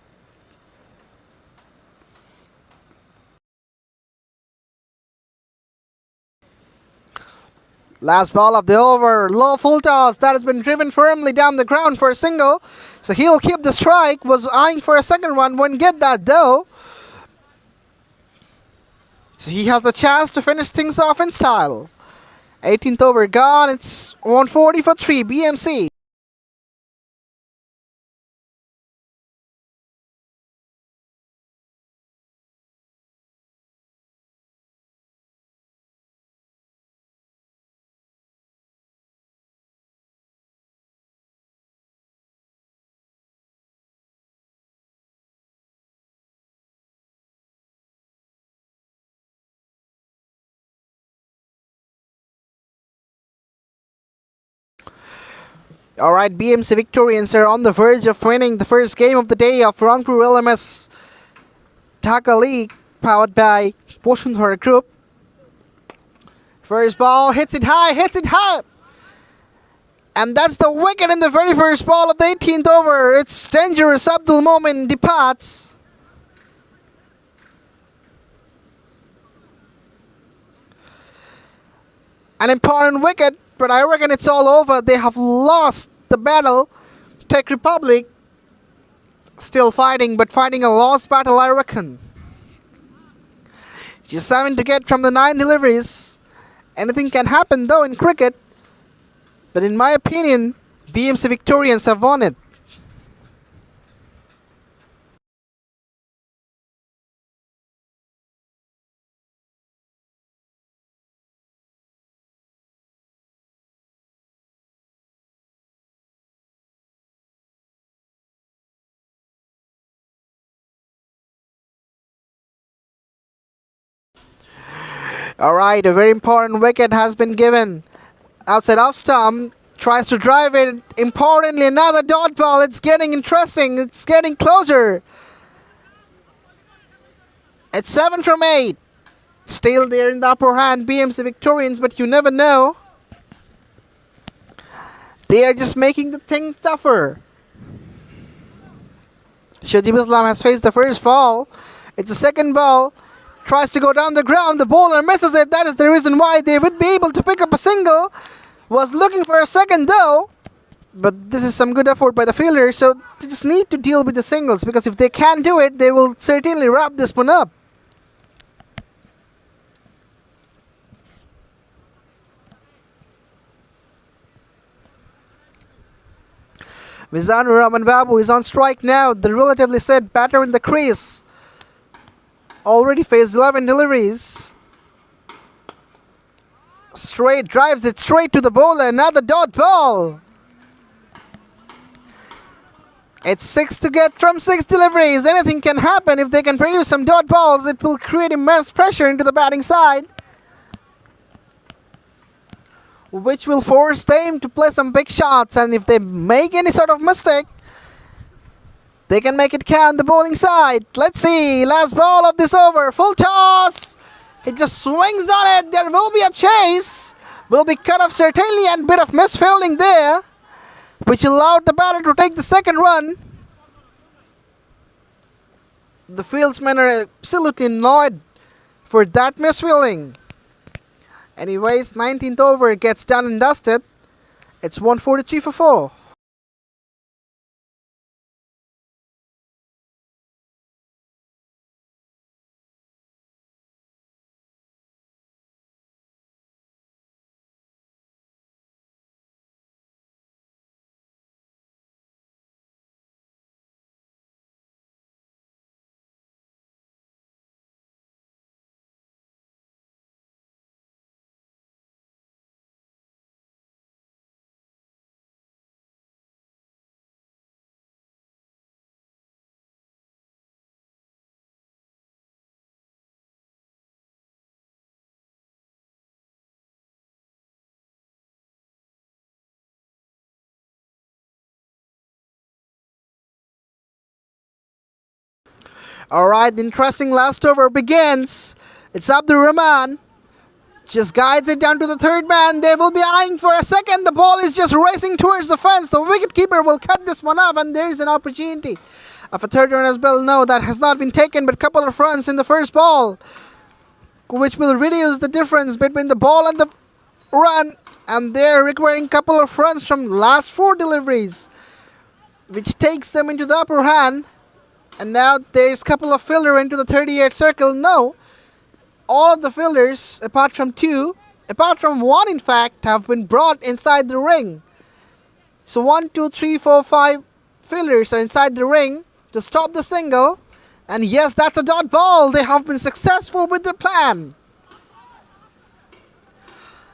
Last ball of the over, low full toss, that has been driven firmly down the ground for a single. So he'll keep the strike, was eyeing for a second one, won't get that though. So he has the chance to finish things off in style. 18th over gone, it's 140 for 3, BMC. Alright, BMC Victorians are on the verge of winning the first game of the day of Rangpur LMS Dhaka League, powered by Poshundhara Group. First ball, hits it high. And that's the wicket in the very first ball of the 18th over. It's dangerous. Abdul Momin departs. An important wicket, but I reckon it's all over. They have lost the battle. Czech Republic still fighting, but fighting a lost battle, I reckon. Just having to get from the 9 deliveries. Anything can happen though in cricket. But in my opinion, BMC Victorians have won it. Alright, a very important wicket has been given. Outside off stump, tries to drive it. Importantly, another dot ball. It's getting interesting. It's getting closer. It's 7 from 8. Still there in the upper hand, BMC Victorians, but you never know. They are just making the things tougher. Shajib Islam has faced the first ball. It's the second ball. Tries to go down the ground. The bowler misses it. That is the reason why they would be able to pick up a single. Was looking for a second though. But this is some good effort by the fielder. So they just need to deal with the singles. Because if they can't do it, they will certainly wrap this one up. Mizanur Rahman Babu is on strike now. The relatively set batter in the crease. Already faced 11 deliveries. Straight, drives it straight to the bowler. Another dot ball. It's 6 to get from 6 deliveries. Anything can happen if they can produce some dot balls. It will create immense pressure into the batting side, which will force them to play some big shots. And if they make any sort of mistake, they can make it count the bowling side. Let's see. Last ball of this over. Full toss. It just swings on it. There will be a chase. will be cut off certainly, and bit of misfielding there, which allowed the batter to take the second run. The fieldsmen are absolutely annoyed for that misfielding. Anyways, 19th over gets done and dusted. It's 143 for 4. Alright, the interesting last over begins. It's Abdur Rahman. Just guides it down to the third man. They will be eyeing for a second. The ball is just racing towards the fence. The wicketkeeper will cut this one off, and there is an opportunity of a third run as well. No, that has not been taken, but a couple of runs in the first ball, which will reduce the difference between the ball and the run. And they're requiring a couple of runs from last 4 deliveries, which takes them into the upper hand. And now there's a couple of fielder into the 38 circle. No, all of the fielders, apart from 1 in fact, have been brought inside the ring. So 1, 2, 3, 4, 5 fielders are inside the ring to stop the single. And yes, that's a dot ball. They have been successful with their plan.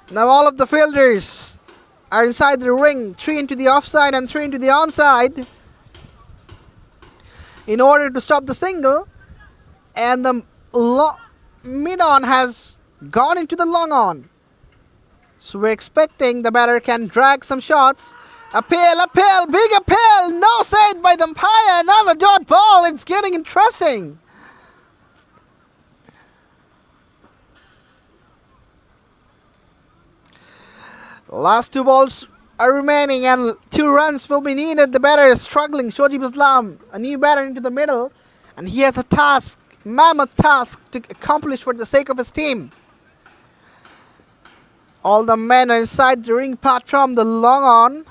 Now all of the fielders are inside the ring, 3 into the offside and 3 into the onside, in order to stop the single. And the mid-on has gone into the long on. So we're expecting the batter can drag some shots. Appeal, big appeal. No side by the umpire. Another dot ball. It's getting interesting. Last 2 balls are remaining and 2 runs will be needed. The batter is struggling. Shojib Islam, a new batter into the middle, and he has a task, mammoth task to accomplish for the sake of his team. All the men are inside the ring apart from the long on.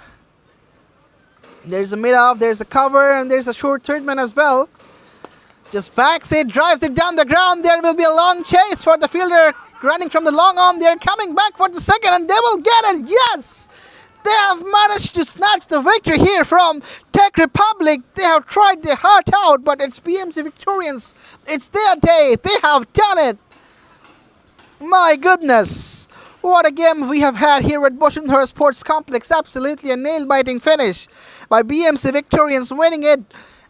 There's a mid-off, there's a cover, and there's a short third man as well. Just backs it, drives it down the ground. There will be a long chase for the fielder running from the long on. They're coming back for the second, and they will get it. Yes! They have managed to snatch the victory here from Tech Republic. They have tried their heart out, but it's BMC Victorians. It's their day. They have done it. My goodness. What a game we have had here at Bosundhara Sports Complex. Absolutely a nail-biting finish by BMC Victorians, winning it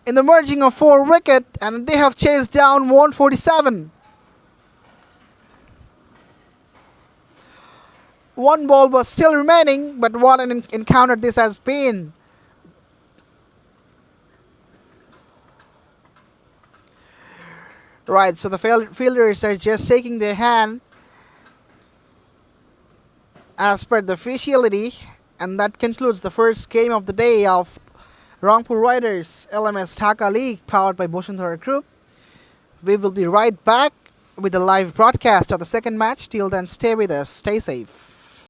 in the merging of 4 wicket, and they have chased down 147. 1 ball was still remaining, but what an encounter this has been. Right, so the fielders are just shaking their hand as per the officiality, and that concludes the first game of the day of Rangpur Riders LMS Dhaka League powered by Bosundhara Group. We will be right back with the live broadcast of the second match. Till then, stay with us, stay safe.